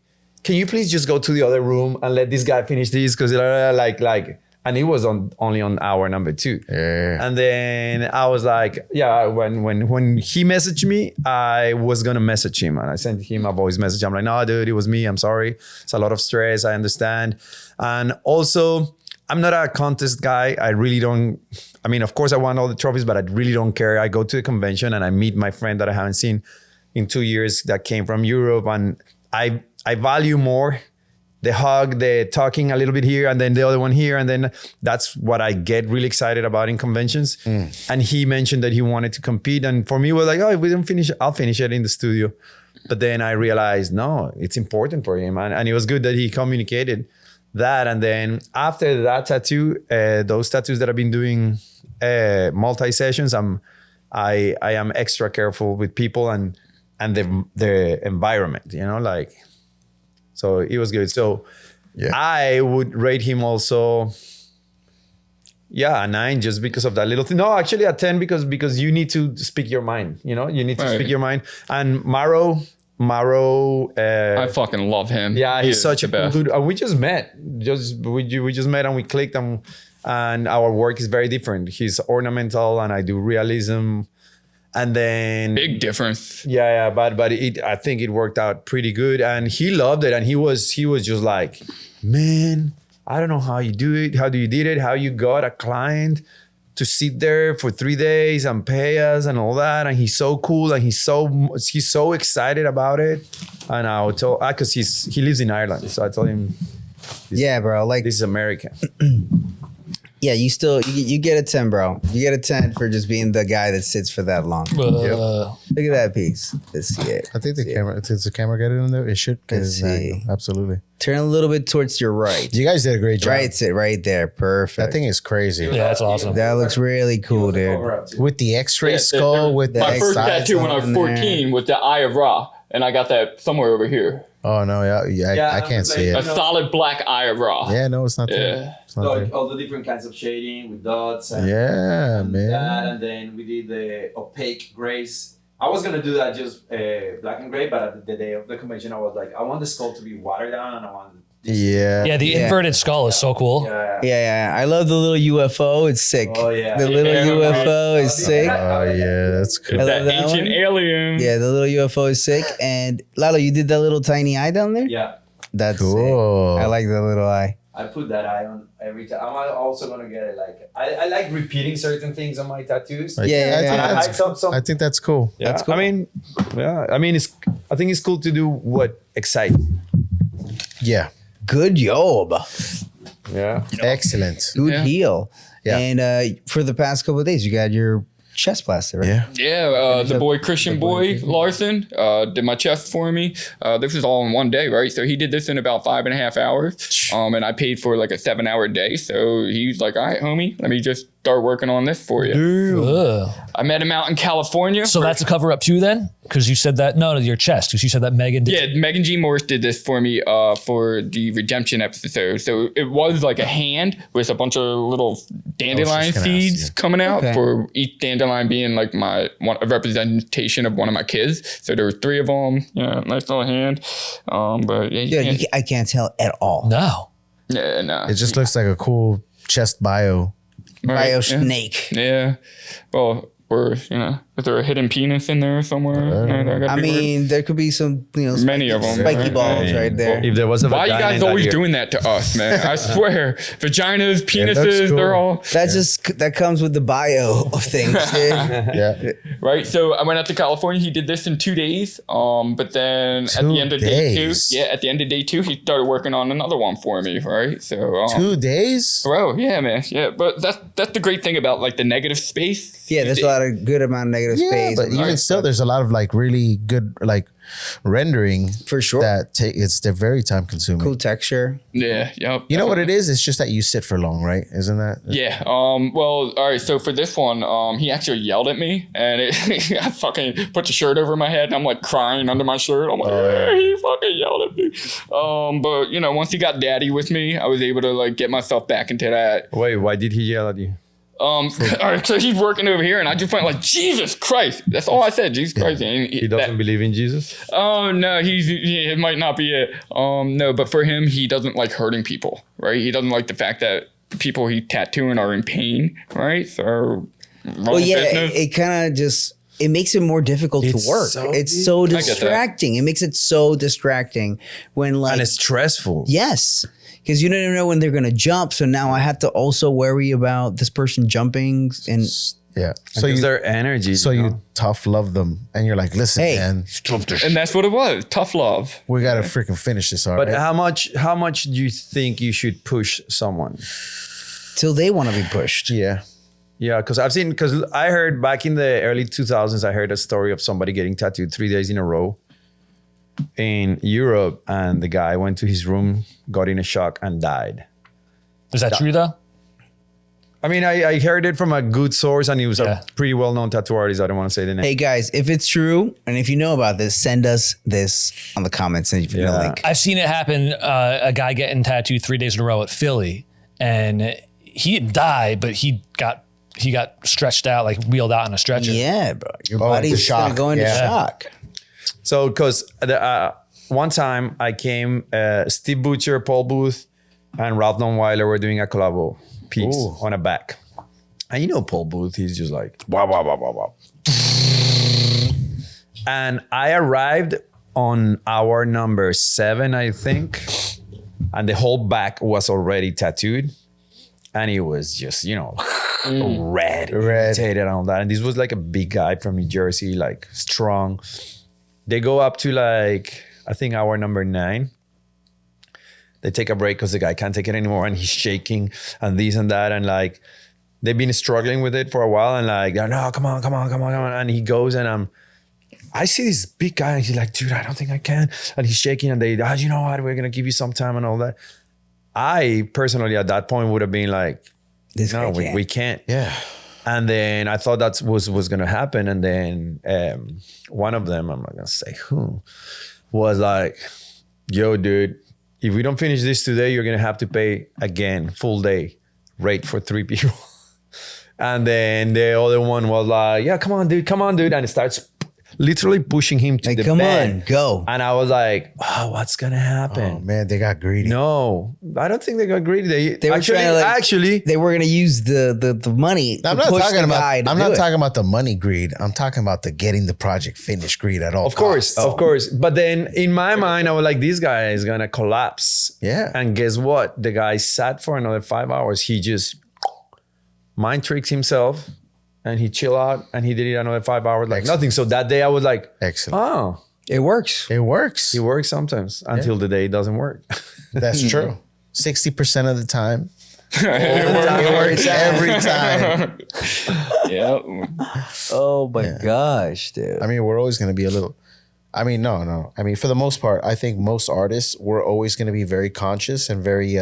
can you please just go to the other room and let this guy finish this? Because like And it was only on hour number 2. Yeah. And then I was like, yeah, when he messaged me, I was gonna message him, and I sent him a voice message. I'm like, no, dude, it was me. I'm sorry. It's a lot of stress. I understand. And also, I'm not a contest guy. I really don't. I mean, of course, I won all the trophies, but I really don't care. I go to the convention and I meet my friend that I haven't seen in 2 years that came from Europe, and I value more the hug, the talking a little bit here, and then the other one here. And then that's what I get really excited about in conventions. And he mentioned that he wanted to compete. And for me, it was like, oh, if we don't finish it, I'll finish it in the studio. But then I realized, no, it's important for him. And it was good that he communicated that. And then after that tattoo, those tattoos that I've been doing multi-sessions, I am extra careful with people and the environment, you know, like, so it was good. So yeah, I would rate him also, a 9 just because of that little thing. No, actually a 10 because you need to speak your mind, you know, you need to speak your mind. And Maro, I fucking love him. Yeah, he's such a cool dude. And we just met. We just met and we clicked, and our work is very different. He's ornamental and I do realism. And then big difference. Yeah, but I think it worked out pretty good, and he loved it. And he was just like, man, I don't know how you do it. How do you did it? How you got a client to sit there for 3 days and pay us and all that? And he's so cool and he's so excited about it. And I would tell, because he lives in Ireland, so I told him, yeah, bro, like this is American. Yeah, you get a 10, bro. You get a 10 for just being the guy that sits for that long. Look at that piece. Let's see it. I think the camera, does the camera get it in there? It should. Let's see. Absolutely. Turn a little bit towards your right. You guys did a great job. Right there. Perfect. That thing is crazy. Yeah, that's awesome. That looks really cool, dude. With the X-ray skull, with the my first sides tattoo when I was on 14 was the Eye of Ra, and I got that somewhere over here. Oh no, I can't see A it. solid black Eye of Ra. Yeah, no, it's not there. It's not there. All the different kinds of shading with dots. And, Yeah, and man. that, and then we did the opaque grays. I was gonna do that just black and gray, but at the day of the convention, I was like, I want the skull to be watered down, and I want. Yeah. Yeah, the inverted skull is so cool. Yeah. I love the little UFO. It's sick. Oh, yeah. The little UFO is sick. Oh yeah, that's cool. I That love that ancient one. alien. Yeah, the little UFO is sick. And Lalo, you did that little tiny eye down there? Yeah, That's Cool. sick. I like the little eye. I put that eye on every time. I'm also gonna get it. Like I like repeating certain things on my tattoos. Yeah. I think that's cool. Yeah, That's cool. I mean, I think it's cool to do what excites. Yeah. Good job. Yeah. Excellent. Good Yeah. heel. Yeah. And for the past couple of days, you got your chest blasted, right? Yeah. Yeah, the boy Christian Boy Larson did my chest for me. This was all in one day, right? So he did this in about 5.5 hours. And I paid for like a 7-hour day. So he's like, all right, homie, let me just start working on this for you. Ugh. I met him out in California. So that's a cover up too then? Because you said that, no, your chest, because you said that Megan did. Yeah, Megan G. Morris did this for me for the Redemption episode. So it was like a hand with a bunch of little dandelion gonna seeds ask, coming out, Okay. for each dandelion being like a representation of one of my kids. So there were 3 of them. Yeah, nice little hand. But yeah, Yeah, I can't tell at all. No. no. It just looks like a cool chest bio. Bio yeah. snake. Yeah. Well, or is there a hidden penis in there somewhere? I mean, there could be some, Many of 'em, spiky right? balls right there. If there was a why are you vagina guys in that always ear- doing that to us, man? I swear, vaginas, penises, cool. they're all That comes with the bio of things, dude. Yeah. right. So I went out to California. He did this in 2 days. But then at the end of day 2, at the end of day 2, he started working on another one for me. Right. So 2 days? bro, yeah, man, yeah. But that's the great thing about like the negative space. Yeah, there's a lot of good amount of negative Yeah, space. but even still, there's a lot of like really good like rendering For sure. they're very time consuming. Cool texture. Yeah. Yep. You know what it is? It's just that you sit for long, right? Isn't that? Yeah. Well, all right. So for this one, he actually yelled at me, and I fucking put the shirt over my head, and I'm like crying under my shirt. I'm like, he fucking yelled at me. But once he got daddy with me, I was able to like get myself back into that. Wait, why did he yell at you? All right. So he's working over here, and I just went like, Jesus Christ. That's all I said. Jesus Christ. And He doesn't believe in Jesus? Oh no, it might not be it. No, but for him, he doesn't like hurting people, right? He doesn't like the fact that people he's tattooing are in pain, right? So, Well, yeah, it kind of just it makes it more difficult to work. It's so distracting. It makes it so distracting when like And it's stressful. yes, because you don't even know when they're gonna jump. So now I have to also worry about this person jumping and Yeah. So their energy. So you tough love them, and you're like, listen, Hey. man, and that's what it was. Tough love. we gotta freaking finish this already. But how much do you think you should push someone? till they want to be pushed. Yeah. Yeah, because I heard back in the early 2000s, I heard a story of somebody getting tattooed 3 days in a row in Europe, and the guy went to his room, got in a shock, and died. Is that true though? I mean, I heard it from a good source, and he was Yeah. a pretty well-known tattoo artist. I don't want to say the name. Hey guys, if it's true and if you know about this, send us this on the comments and you can Yeah. link. I've seen it happen. A guy getting tattooed 3 days in a row at Philly, and he didn't die, but he got stretched out, like wheeled out on a stretcher. Yeah, bro. Your into body's gonna shock. go into Yeah. shock. So, because one time I came, Steve Butcher, Paul Booth, and Ralph Nonweiler were doing a collabo piece on a back. And you know Paul Booth, he's just like, wow, wow, wow, wow, wow. And I arrived on hour number 7, I think, and the whole back was already tattooed. And he was just, red, irritated and all that. And this was like a big guy from New Jersey, like strong. They go up to like, I think hour number 9. They take a break because the guy can't take it anymore and he's shaking and this and that. And like, they've been struggling with it for a while and like, no, come on. And he goes and I see this big guy and he's like, dude, I don't think I can. And he's shaking and they, you know what, we're going to give you some time and all that. I personally at that point would have been like, This no, guy can't. we can't. Yeah. And then I thought that was going to happen. And then one of them, I'm not going to say who, was like, yo, dude, if we don't finish this today, you're going to have to pay again, full day rate for 3 people. And then the other one was like, yeah, come on, dude. And it starts literally pushing him to Like, the come bed. on, go. And I was like, oh, what's going to happen? Oh man, they got greedy. No, I don't think they got greedy. They were actually, trying to, like, actually, They were gonna use the money I'm to not push talking the about. guy to I'm do not it. talking about the money greed. I'm talking about the getting the project finished greed at all. of course. costs. But then in my mind, I was like, this guy is going to collapse. Yeah. And guess what? The guy sat for another 5 hours. He just mind tricks himself and he chill out and he did it another 5 hours like nothing. So that day I was like, Excellent. oh, It works. It works. it works sometimes until the day it doesn't work. That's true. 60% of the time. It works Every time. Yeah. Oh my gosh, dude. I mean, we're always going to be a little. I mean, no. I mean, for the most part, I think most artists, we're always going to be very conscious and very,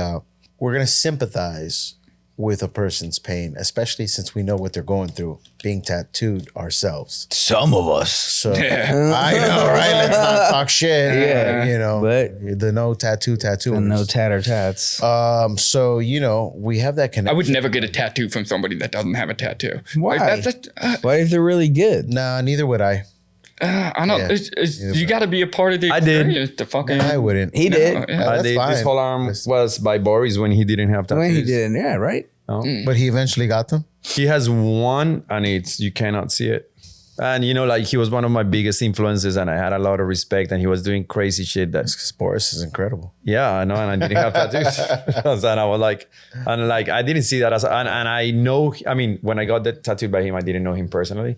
we're going to sympathize with a person's pain, especially since we know what they're going through, being tattooed ourselves. Some of us. So I know, right? Let's not talk shit. Yeah. You know, But- the no tattoo. And no tatter tats. So, we have that I connection. would never get a tattoo from somebody that doesn't have a tattoo. Why? Like, that's What if they're really good? Nah, neither would I. I know. Yeah. You got to be a part of the I did. experience to fucking. I wouldn't. He did. Yeah. That's This fine. whole arm was by Boris when he didn't have tattoos. When he did, yeah, right. But he eventually got them. He has one and you cannot see it. And he was one of my biggest influences and I had a lot of respect and he was doing crazy shit that, Because Boris is incredible. yeah, I know. And I didn't have tattoos. And I was like, I didn't see that and I know, when I got that tattooed by him, I didn't know him personally.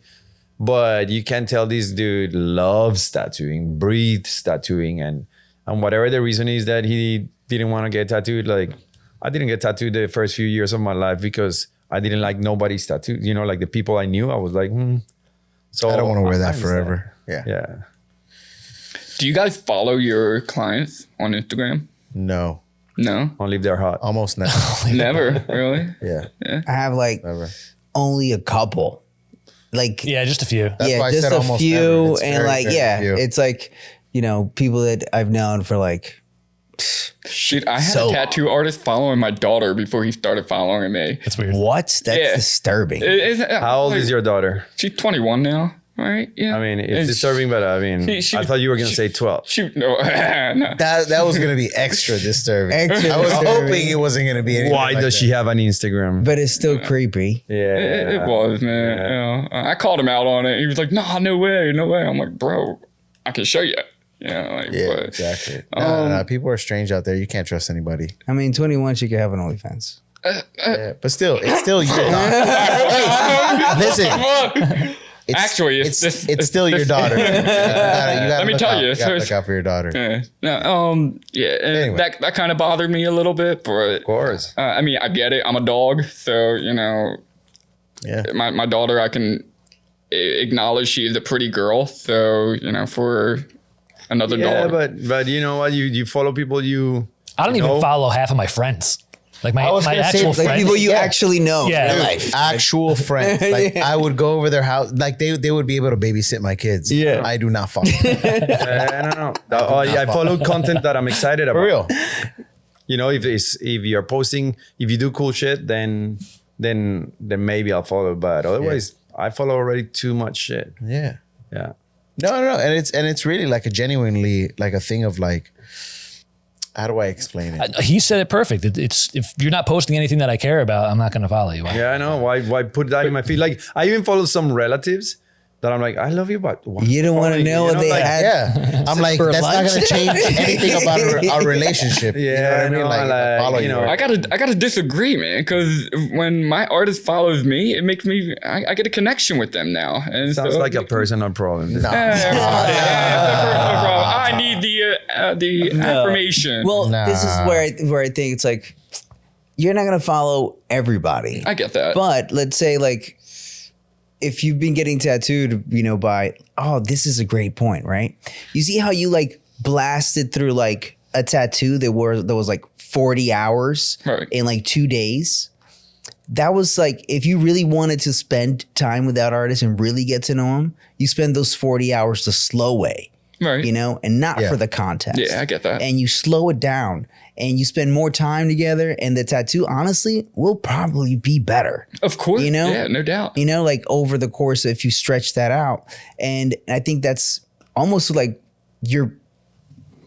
But you can tell this dude loves tattooing, breathes tattooing. And whatever the reason is that he didn't want to get tattooed, like I didn't get tattooed the first few years of my life because I didn't like nobody's tattoo. Like the people I knew, I was like, So I don't want to wear that understand. forever. Yeah. Yeah. Do you guys follow your clients on Instagram? No. No, Only if they're hot. Almost never. never. Really? Yeah. I have like Never. only a couple. Like Yeah, just a few. That's why I just said a almost few, never. It's and very, like very few. it's like people that I've known for like. Shit, I had So- a tattoo artist following my daughter before he started following me. That's weird. What? That's Yeah. disturbing. How old is your daughter? She's 21 now. right? Yeah. I mean, it's disturbing, but I mean, I thought you were going to say 12. Shoot, no. No. That was gonna be extra disturbing. Extra I was disturbing. hoping it wasn't gonna be anything. Why like does that. she have an Instagram? But it's still creepy. It was, man. You know, I called him out on it. He was like, "Nah, no way, no way." I'm like, "Bro, I can show you." Like, Yeah, but, exactly. No, people are strange out there. You can't trust anybody. I mean, 21, she could have an OnlyFans. Yeah, but still, it's still your daughter. Listen, Actually, it's still your daughter. You gotta Let me look tell out. you, You gotta it's- look out for your daughter. and that kind of bothered me a little bit, but Of course. I mean, I get it. I'm a dog, so Yeah. my daughter, I can acknowledge she is a pretty girl. So for another Yeah, dog, but you know what? You follow people I don't even know? follow half of my friends. Like my was gonna say, actual like, friends. Like people you Yeah. actually know Yeah. in real Dude, life. Actual friends. Like I would go over their house. Like they would be able to babysit my kids. Yeah. I do not follow. I don't know. I follow content that I'm excited about. For real. You know, if you're posting, if you do cool shit, then maybe I'll follow. But otherwise, I follow already too much shit. Yeah. Yeah. No. And it's really like a genuinely like a thing of like, how do I explain it? He said it perfect. It's if you're not posting anything that I care about, I'm not going to follow you. Yeah, I know. Why put that in my feed? Like, I even follow some relatives that I'm like, I love you, but why You don't want to following know you? what they like, had. Yeah. I'm like, for that's not lunch? going to change anything about our relationship. Yeah, You know what I mean? I know, Like, like, follow you know, I gotta disagree, man. Because when my artist follows me, it makes me I get a connection with them now. And Sounds so, like a personal problem. No. I need the affirmation. Well, this is Nah. where I think it's like you're not gonna follow everybody. I get that. But let's say like if you've been getting tattooed, by this is a great point, right? You see how you like blasted through like a tattoo that was like 40 hours Right. in like 2 days. That was like if you really wanted to spend time with that artist and really get to know him, you spend those 40 hours the slow way. Right. And not Yeah. for the context. Yeah, I get that. And you slow it down and you spend more time together, and the tattoo, honestly, will probably be better. Of course. know? Yeah, no doubt. Like over the course, if you stretch that out. And I think that's almost like you're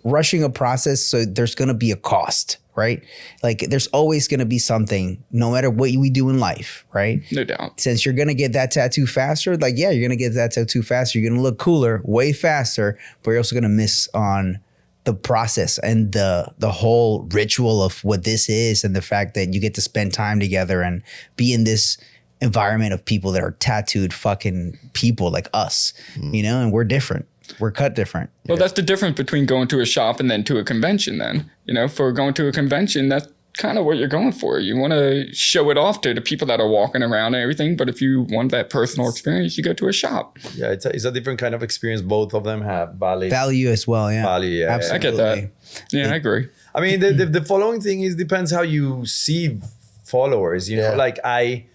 rushing a process. So there's going to be a cost, right? Like there's always going to be something, no matter what we do in life, right? No doubt. Since you're going to get that tattoo faster, like, yeah, you're going to get that tattoo faster. You're going to look cooler way faster, but you're also going to miss on the process and the whole ritual of what this is, and the fact that you get to spend time together and be in this environment of people that are tattooed fucking people like us, and we're different. We're cut different. Well, that's the difference between going to a shop and then to a convention then. For going to a convention, that's kind of what you're going for. You want to show it off to the people that are walking around and everything. But if you want that personal experience, you go to a shop. Yeah, it's a different kind of experience. Both of them have Value as well, yeah. Value, yeah. Absolutely. I get that. Yeah, I agree. I mean, the following thing is depends how you see followers. You know, Yeah. like I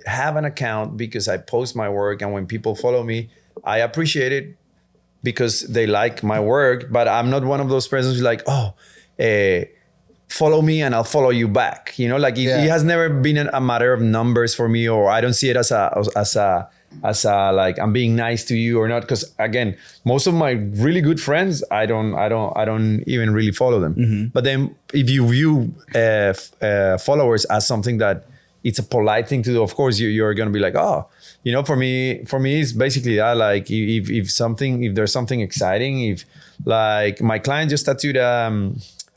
have an account because I post my work, and when people follow me, I appreciate it because they like my work. But I'm not one of those persons who's like, follow me and I'll follow you back. Like it has never been a matter of numbers for me, or I don't see it as a like I'm being nice to you or not. Because again, most of my really good friends, I don't even really follow them. Mm-hmm. But then if you view followers as something that it's a polite thing to do, of course you're gonna be like, for me it's basically that. Like if there's something exciting, if like my client just tattooed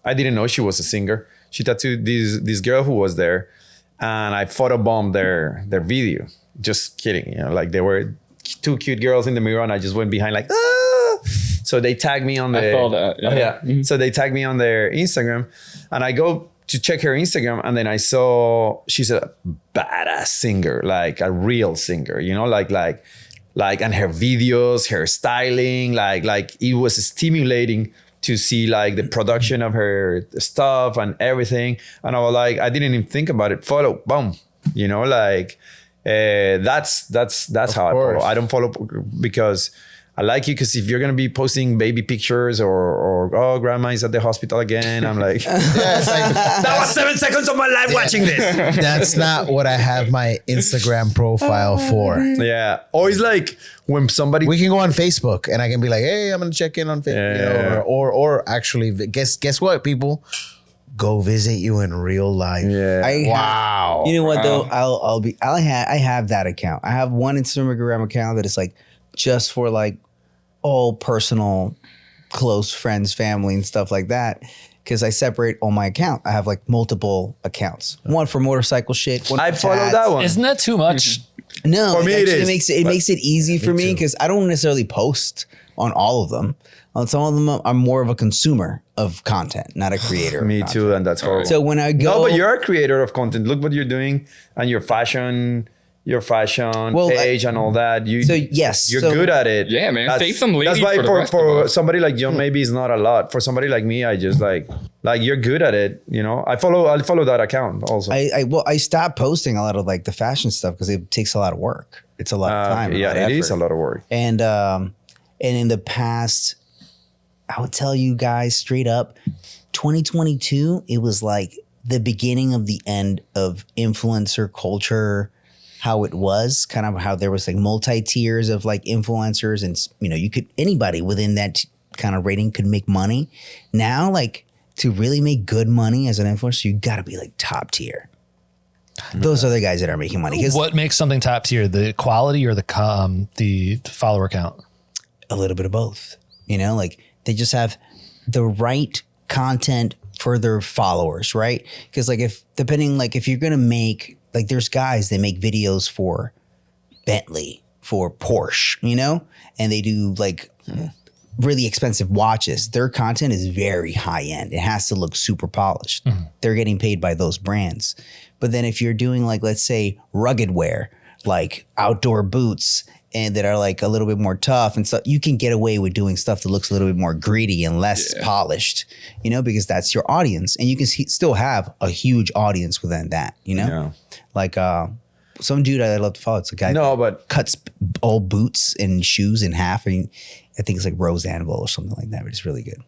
I didn't know she was a singer. She tattooed this girl who was there, and I photobombed their video. Just kidding, like they were two cute girls in the mirror, and I just went behind like, ah! So they tagged me on I saw that. Yeah. Oh, yeah. Mm-hmm. So they tagged me on their Instagram, and I go to check her Instagram, and then I saw she's a badass singer, like a real singer, like and her videos, her styling, like it was stimulating to see like the production of her stuff and everything. And I was like, I didn't even think about it. Follow, boom, that's how I follow. I don't follow because I like you because if you're gonna be posting baby pictures or oh, grandma is at the hospital again, I'm like, Yeah, it's like, that was 7 seconds of my life watching this. that's not what I have my Instagram profile for. Yeah. Or it's like when somebody We can go on Facebook and I can be like, hey, I'm gonna check in on Facebook. You know, Yeah. or actually guess what, people? Go visit you in real life. Yeah. Wow. You know what though? I have that account. I have one Instagram account that is like just for like all personal, close friends, family, and stuff like that. Because I separate all my account. I have like multiple accounts. One for motorcycle shit. One I for follow tats. that one. Isn't that too much? No, For me it actually is, makes it easy for me because I don't necessarily post on all of them. On some of them, I'm more of a consumer of content, not a creator. Me of content. too, and that's horrible. So when I go, No, but you're a creator of content. Look what you're doing and your fashion page and all that. You're good at it. Yeah, man. Take some lead That's why for the rest of for us. somebody like John, maybe it's not a lot. For somebody like me, I just like you're good at it. You know, I follow that account also. I stopped posting a lot of like the fashion stuff because it takes a lot of work. It's a lot of time. Yeah, it is a lot of work. And in the past, I would tell you guys straight up, 2022, it was like the beginning of the end of influencer culture, how it was, kind of how there was like multi-tiers of like influencers and, you know, anybody within that kind of rating could make money. Now, like to really make good money as an influencer, you got to be like top tier. Those are the guys that are making money. 'Cause What makes something top tier? The quality or the follower count? a little bit of both, you know, like they just have the right content for their followers, right? Because like if you're gonna make, like there's guys that make videos for Bentley, for Porsche, you know, and they do like really expensive watches. Their content is very high end. It has to look super polished. They're getting paid by those brands. But then if you're doing like, let's say rugged wear, like outdoor boots and that are like a little bit more tough and stuff, you can get away with doing stuff that looks a little bit more greedy and less polished, you know, because that's your audience. And you can still have a huge audience within that, you know? Yeah. Like some dude I love to follow. It's a guy that cuts old boots and shoes in half. I mean, I think it's like Rose Anvil or something like that, but it's really good.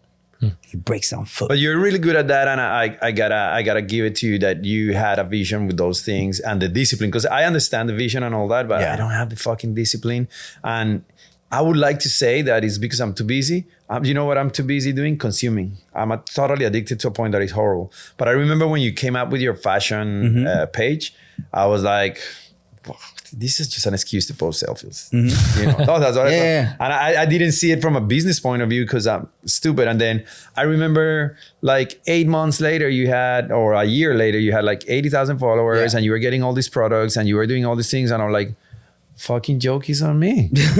He breaks down foot. But you're really good at that, and I gotta give it to you that you had a vision with those things and the discipline. Because I understand the vision and all that, but I don't have the fucking discipline. And I would like to say that it's because I'm too busy. You know what I'm too busy doing? Consuming. I'm totally addicted to a point that is horrible. But I remember when you came up with your fashion page, I was like, this is just an excuse to post selfies. You know, that's what I thought. And I didn't see it from a business point of view because I'm stupid. And then I remember like 8 months later or a year later, you had like 80,000 followers and you were getting all these products and you were doing all these things. And I'm like, fucking joke is on me. He gets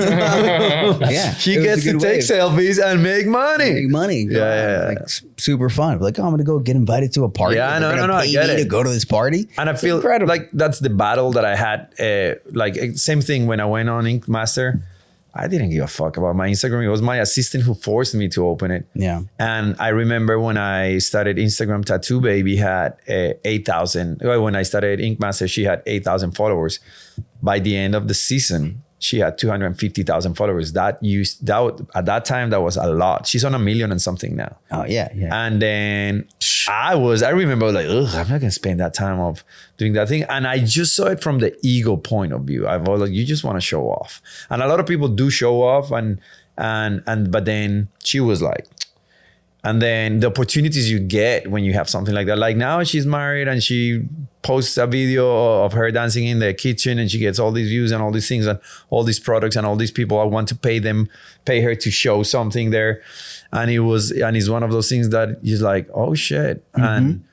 to take selfies and make money. Make money. Yeah. Like super fun. Like, oh, I'm gonna go get invited to a party. Yeah, They're gonna I pay get me it. to go to this party. And I feel like that's the battle that I had. Like same thing when I went on Ink Master. I didn't give a fuck about my Instagram. It was my assistant who forced me to open it. Yeah. And I remember when I started Instagram, Tattoo Baby had 8,000. When I started Ink Master, she had 8,000 followers. By the end of the season, she had 250,000 followers. At that time, that was a lot. She's on 1 million and something now. Oh yeah. And then I remember like, ugh, I'm not gonna spend that time of doing that thing. And I just saw it from the ego point of view. I was like, you just want to show off. And a lot of people do show off but then she was like, and then the opportunities you get when you have something like that. Like now she's married and she posts a video of her dancing in the kitchen and she gets all these views and all these things and all these products and all these people. I want to pay her to show something there. And it's one of those things that is like, oh shit. And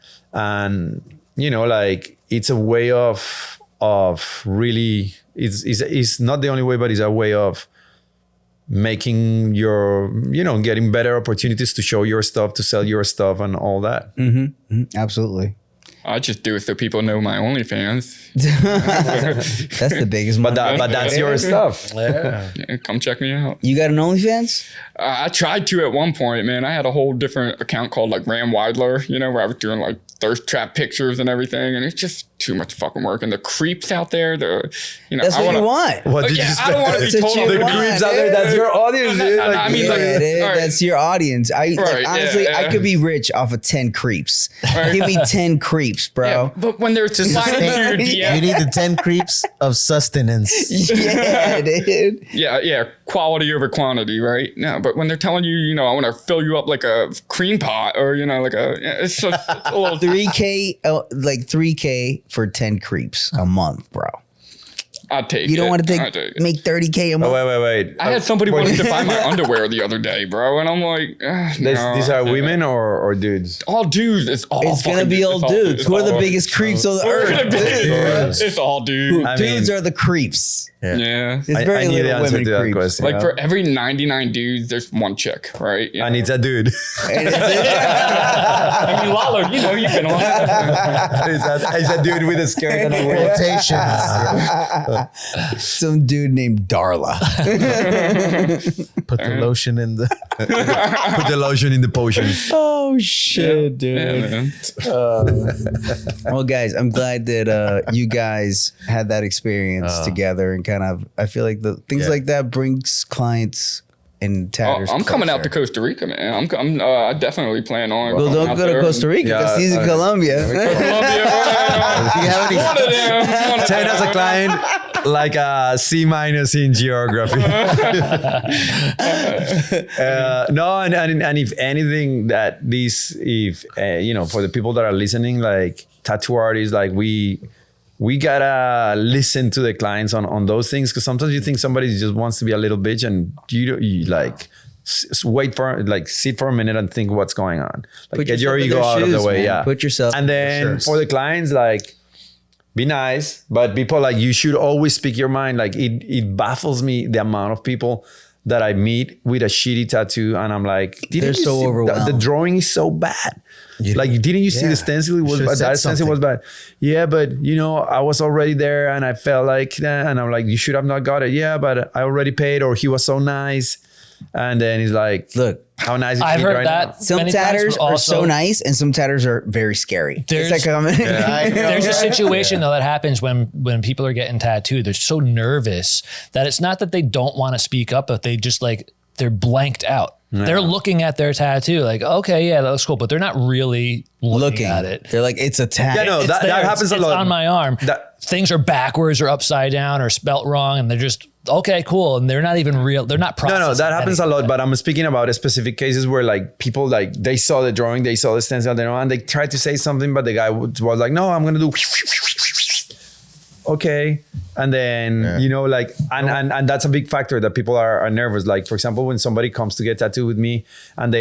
you know, like it's a way of really, it's not the only way, but it's a way of making getting better opportunities to show your stuff, to sell your stuff and all that. Absolutely. I just do it so people know my OnlyFans. That's the biggest one. But that's your stuff. Yeah, come check me out. You got an OnlyFans? I tried to at one point, man. I had a whole different account called like Ram Widler, you know, where I was doing like thirst trap pictures and everything, and it's just too much fucking work. And the creeps out there, That's what you want. What did you I don't want to be That's what told you The want. creeps out there, that's your audience, dude. No, I mean, like, Yeah, dude, all right. that's your audience. Honestly, yeah. I could be rich off of 10 creeps. Give me 10 creeps, bro. Yeah, but when they're just sliding through your You DM, need the 10 creeps of sustenance. Yeah, dude. yeah, quality over quantity, right? No, but when they're telling you, I want to fill you up like a cream pot, or it's just a little. 3K, like 3K for 10 creeps a month, bro. I'll take You it. don't want I'll to take it. make 30K a month. Wait. I had somebody wanting to buy my underwear the other day, bro, and I'm like, no. These are women or dudes? all dudes. It's all. It's gonna fucking be all dudes. Who are the biggest creeps on the earth? It's all dudes. Dudes are the creeps. Yeah. There's very I knew the little answer women to that creeps. question. Like for every 99 dudes, there's one chick, right? And it's a dude. And it's- I mean, Lalo, you've been on. it's a dude with a skirt and a wig. Quotations. some dude named Darla. Put the lotion in the. Put the lotion in the potion. Oh shit, Yeah, man. Well, guys, I'm glad that you guys had that experience together, and kind of, I feel like the things like that brings clients and tatters. I'm coming out to closer. Costa Rica, man. I definitely plan on. Well, going don't out go to there. Costa Rica because he's in Colombia. Colombia, Do you have any? one of them. 10 as a client, like a C- in geography. No, and if anything, that this, if for the people that are listening, like tattoo artists, like we gotta listen to the clients on those things, because sometimes you think somebody just wants to be a little bitch, and you like wait for, like, sit for a minute and think what's going on. Like, Put get your yourself in ego their out of the shoes, way. man. Yeah, Put yourself And in their then shoes. for the clients, like, be nice, but people, like, you should always speak your mind. Like, it baffles me the amount of people that I meet with a shitty tattoo, and I'm like, They're so overwhelmed. The drawing is so bad. Like, didn't you see the stencil? It was Should've bad. said That stencil was bad. Yeah, but I was already there, and I felt like that, and I'm like, you should have not got it. Yeah, but I already paid, or he was so nice. And then he's like, Look, how nice is I've he heard right that. now? some Many times, tatters but are also- so nice, and some tatters are very scary. There's- It's like There's a situation though that happens when people are getting tattooed. They're so nervous that it's not that they don't want to speak up, but they just they're blanked out. They're looking at their tattoo like, okay, yeah, that looks cool, but they're not really looking at it. They're like, it's a tag. Yeah, no, It's that there, happens a it's lot. on my arm. Things are backwards or upside down or spelt wrong, and they're just okay, cool, and they're not even real. They're not processing. No, that happens a anything. lot, but I'm speaking about specific cases where, like, people, like, they saw the drawing, they saw the stencil, and they tried to say something, but the guy was like, no, I'm gonna do okay. And then, like, and that's a big factor that people are nervous. Like, for example, when somebody comes to get tattooed with me, and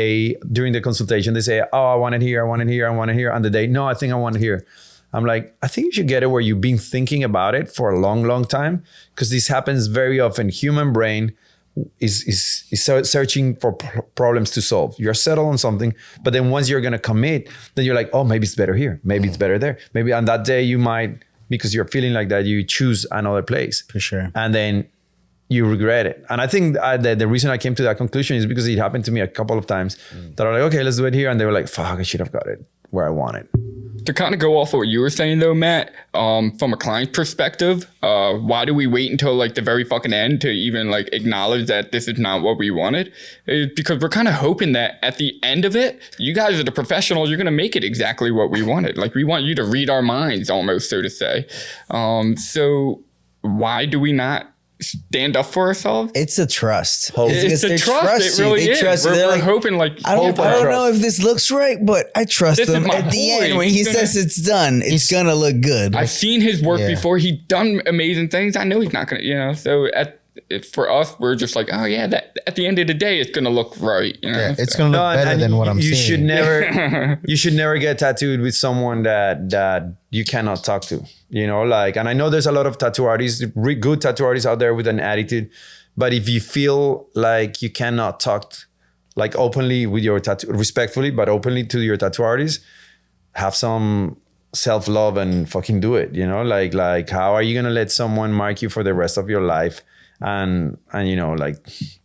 during the consultation, they say, oh, I want it here, I want it here, I want it here. And no, I think I want it here. I'm like, I think you should get it where you've been thinking about it for a long, long time, because this happens very often. Human brain is searching for problems to solve. You're settled on something, but then once you're gonna commit, then you're like, oh, maybe it's better here, maybe it's better there. Maybe on that day you might, because you're feeling like that, you choose another place. For sure. And then you regret it. And I think the reason I came to that conclusion is because it happened to me a couple of times that are like, okay, let's do it here. And they were like, fuck, I should have got it where I want it. To kind of go off what you were saying though, Matt, from a client perspective, why do we wait until like the very fucking end to even like acknowledge that this is not what we wanted? It's because we're kind of hoping that at the end of it, you guys are the professionals, you're going to make it exactly what we wanted. Like, we want you to read our minds almost, so to say. So why do we not stand up for ourselves? It's a trust. It's they the trust. It really They is. trust you. We're They're like, hoping like I don't and know if this looks right, but I trust This is him. my At the boy. end, when he He's gonna- says it's done, it's gonna look good. I've seen his work Yeah. before. He's done amazing things. I know he's not gonna, So for us, we're just like, oh yeah, that at the end of the day, it's gonna look right. Yeah, it's gonna look better and than what I'm you seeing. should never you should never get tattooed with someone that you cannot talk to, like, and I know there's a lot of tattoo artists, good tattoo artists out there with an attitude, but if you feel like you cannot talk like openly with your tattoo, respectfully but openly to your tattoo artist, have some self-love and fucking do it. Like how are you gonna let someone mark you for the rest of your life and like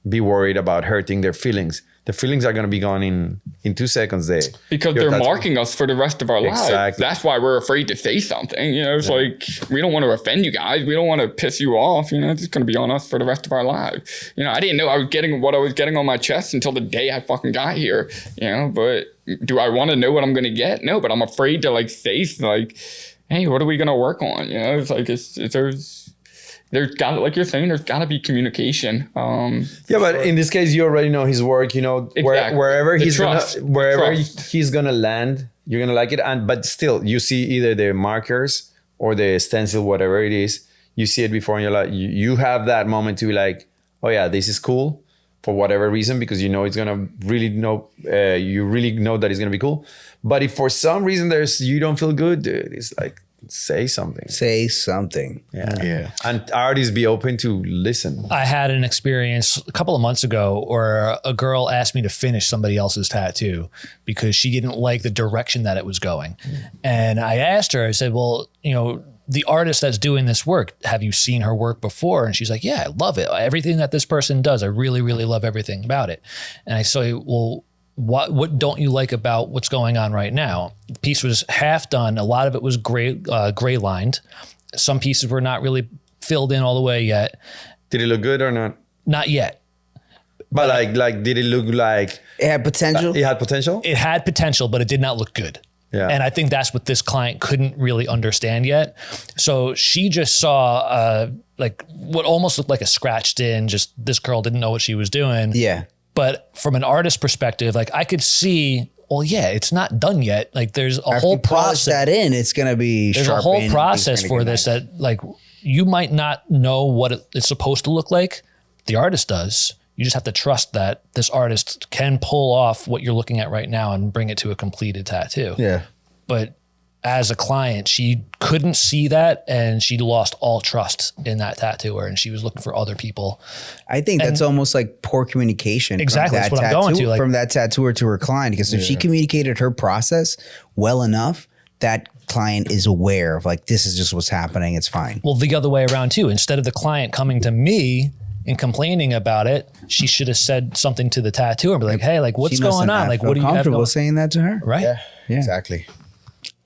be worried about hurting their feelings. The feelings are going to be gone in 2 seconds. Because they're marking us for the rest of our lives. That's why we're afraid to say something. It's like, we don't want to offend you guys. We don't want to piss you off. It's going to be on us for the rest of our lives. I didn't know I was getting what I was getting on my chest until the day I fucking got here. But do I want to know what I'm going to get? No, but I'm afraid to like say like, hey, what are we going to work on? It's like, there's got, like you're saying, there's got to be communication. But in this case, you already know his work. Exactly. Wherever he's gonna land, you're gonna like it. But still, you see either the markers or the stencil, whatever it is. You see it before, and you're like, you have that moment to be like, oh yeah, this is cool for whatever reason, because it's gonna really know. You really know that it's gonna be cool. But if for some reason you don't feel good, dude, it's like, say something. Yeah. And artists be open to listen. I had an experience a couple of months ago where a girl asked me to finish somebody else's tattoo because she didn't like the direction that it was going. And I asked her, I said, well, the artist that's doing this work, have you seen her work before? And she's like, yeah, I love it. Everything that this person does, I really, really love everything about it. And I say, well, what don't you like about what's going on right now? The piece was half done. A lot of it was gray lined. Some pieces were not really filled in all the way yet. Did it look good or not? Not yet. But like, did it look like it had potential? It had potential? It had potential, but it did not look good. Yeah. And I think that's what this client couldn't really understand yet. So she just saw like what almost looked like a scratched in, just this girl didn't know what she was doing. Yeah. But from an artist perspective, like I could see, well, yeah, it's not done yet. Like there's a whole process that in. It's going to be there's a whole process for this that like you might not know what it's supposed to look like. The artist does. You just have to trust that this artist can pull off what you're looking at right now and bring it to a completed tattoo. Yeah. But as a client, she couldn't see that and she lost all trust in that tattooer and she was looking for other people. I think that's almost like poor communication. Exactly. That's what I'm going to. Like, from that tattooer to her client, because if she communicated her process well enough, that client is aware of like, this is just what's happening. It's fine. Well, the other way around too. Instead of the client coming to me and complaining about it, she should have said something to the tattooer and be like, hey, like what's going on? Like, what do you have comfortable saying that to her? Right. Yeah. Exactly.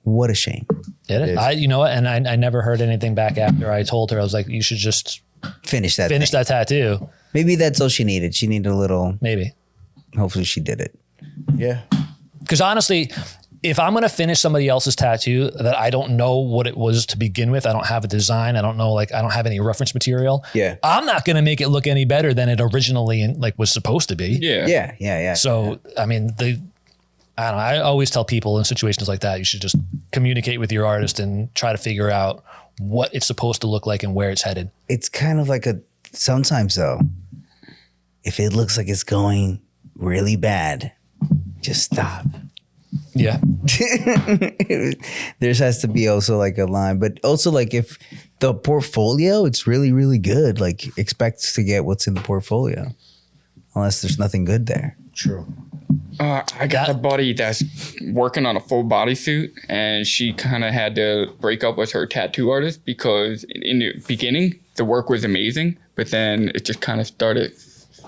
What a shame. You know what? And I never heard anything back after I told her. I was like, you should just finish that tattoo. Maybe that's all she needed. She needed a little. Maybe. Hopefully she did it. Yeah. Because honestly, if I'm going to finish somebody else's tattoo that I don't know what it was to begin with, I don't have a design, I don't know, like I don't have any reference material. Yeah. I'm not going to make it look any better than it originally was supposed to be. Yeah. So, I mean, I don't know. I always tell people in situations like that, you should just communicate with your artist and try to figure out what it's supposed to look like and where it's headed. It's kind of like sometimes though, if it looks like it's going really bad, just stop. Yeah. There has to be also like a line, but also like if the portfolio, it's really, really good, like expect to get what's in the portfolio unless there's nothing good there. True. I got a buddy that's working on a full bodysuit, and she kind of had to break up with her tattoo artist because in the beginning the work was amazing, but then it just kind of started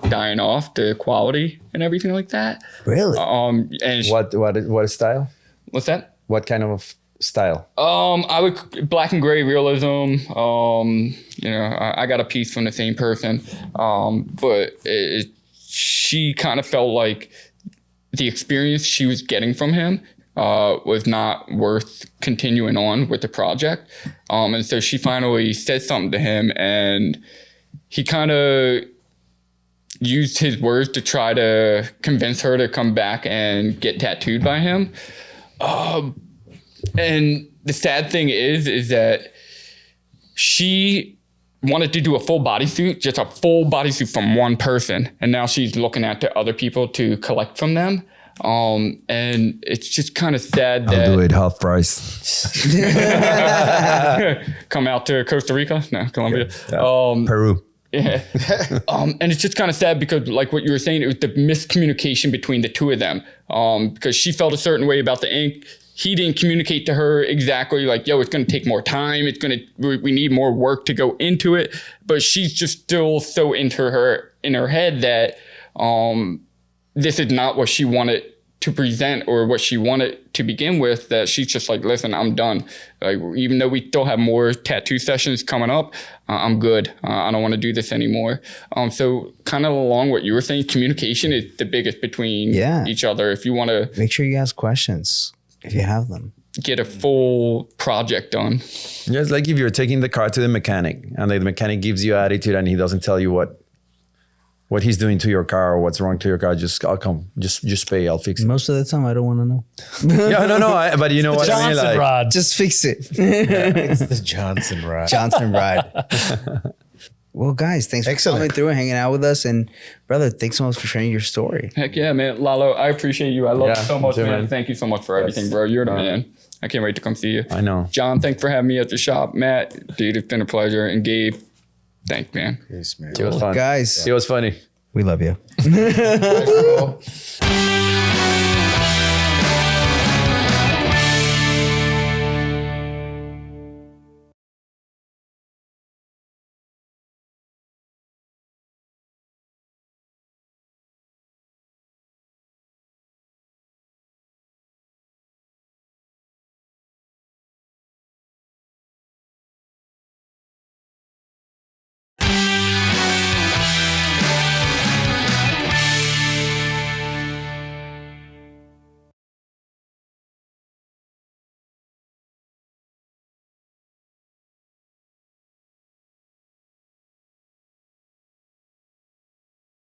dying off, the quality and everything like that. Really? And what style? What's that? What kind of style? I would black and gray realism. I got a piece from the same person, but she kind of felt like the experience she was getting from him was not worth continuing on with the project. And so she finally said something to him, and he kind of used his words to try to convince her to come back and get tattooed by him. And the sad thing is that she wanted to do a full bodysuit, just a full bodysuit from one person. And now she's looking at the other people to collect from them. And it's just kind of sad that I'll do it half price. come out to Costa Rica, no, Colombia, Peru. Yeah. And it's just kind of sad because like what you were saying, it was the miscommunication between the two of them. Because she felt a certain way about the ink. he didn't communicate to her exactly like, yo, it's going to take more time. We need more work to go into it. But she's just still so in her head that this is not what she wanted to present or what she wanted to begin with, that she's just like, listen, I'm done. Like, even though we still have more tattoo sessions coming up, I'm good. I don't want to do this anymore. So kind of along what you were saying, communication is the biggest between each other. If you want to make sure you ask questions if you have them. Get a full project done. Yeah, it's like if you're taking the car to the mechanic and the mechanic gives you attitude and he doesn't tell you what he's doing to your car or what's wrong to your car, I'll come. Just pay, I'll fix it. Most of the time, I don't want to know. Yeah, no, but you know what I mean? Johnson Like, rod. Just fix it. It's the Johnson ride. Johnson ride. Well, guys, thanks for coming through and hanging out with us. And brother, thanks so much for sharing your story. Heck yeah, man. Lalo, I appreciate you. I love you so much, too, man. Thank you so much for everything, bro. You're the man. I can't wait to come see you. I know. John, thanks for having me at the shop. Matt, dude, it's been a pleasure. And Gabe, thanks, man. Peace, man. It was fun. Guys, It was funny. we love you. Bye, bro.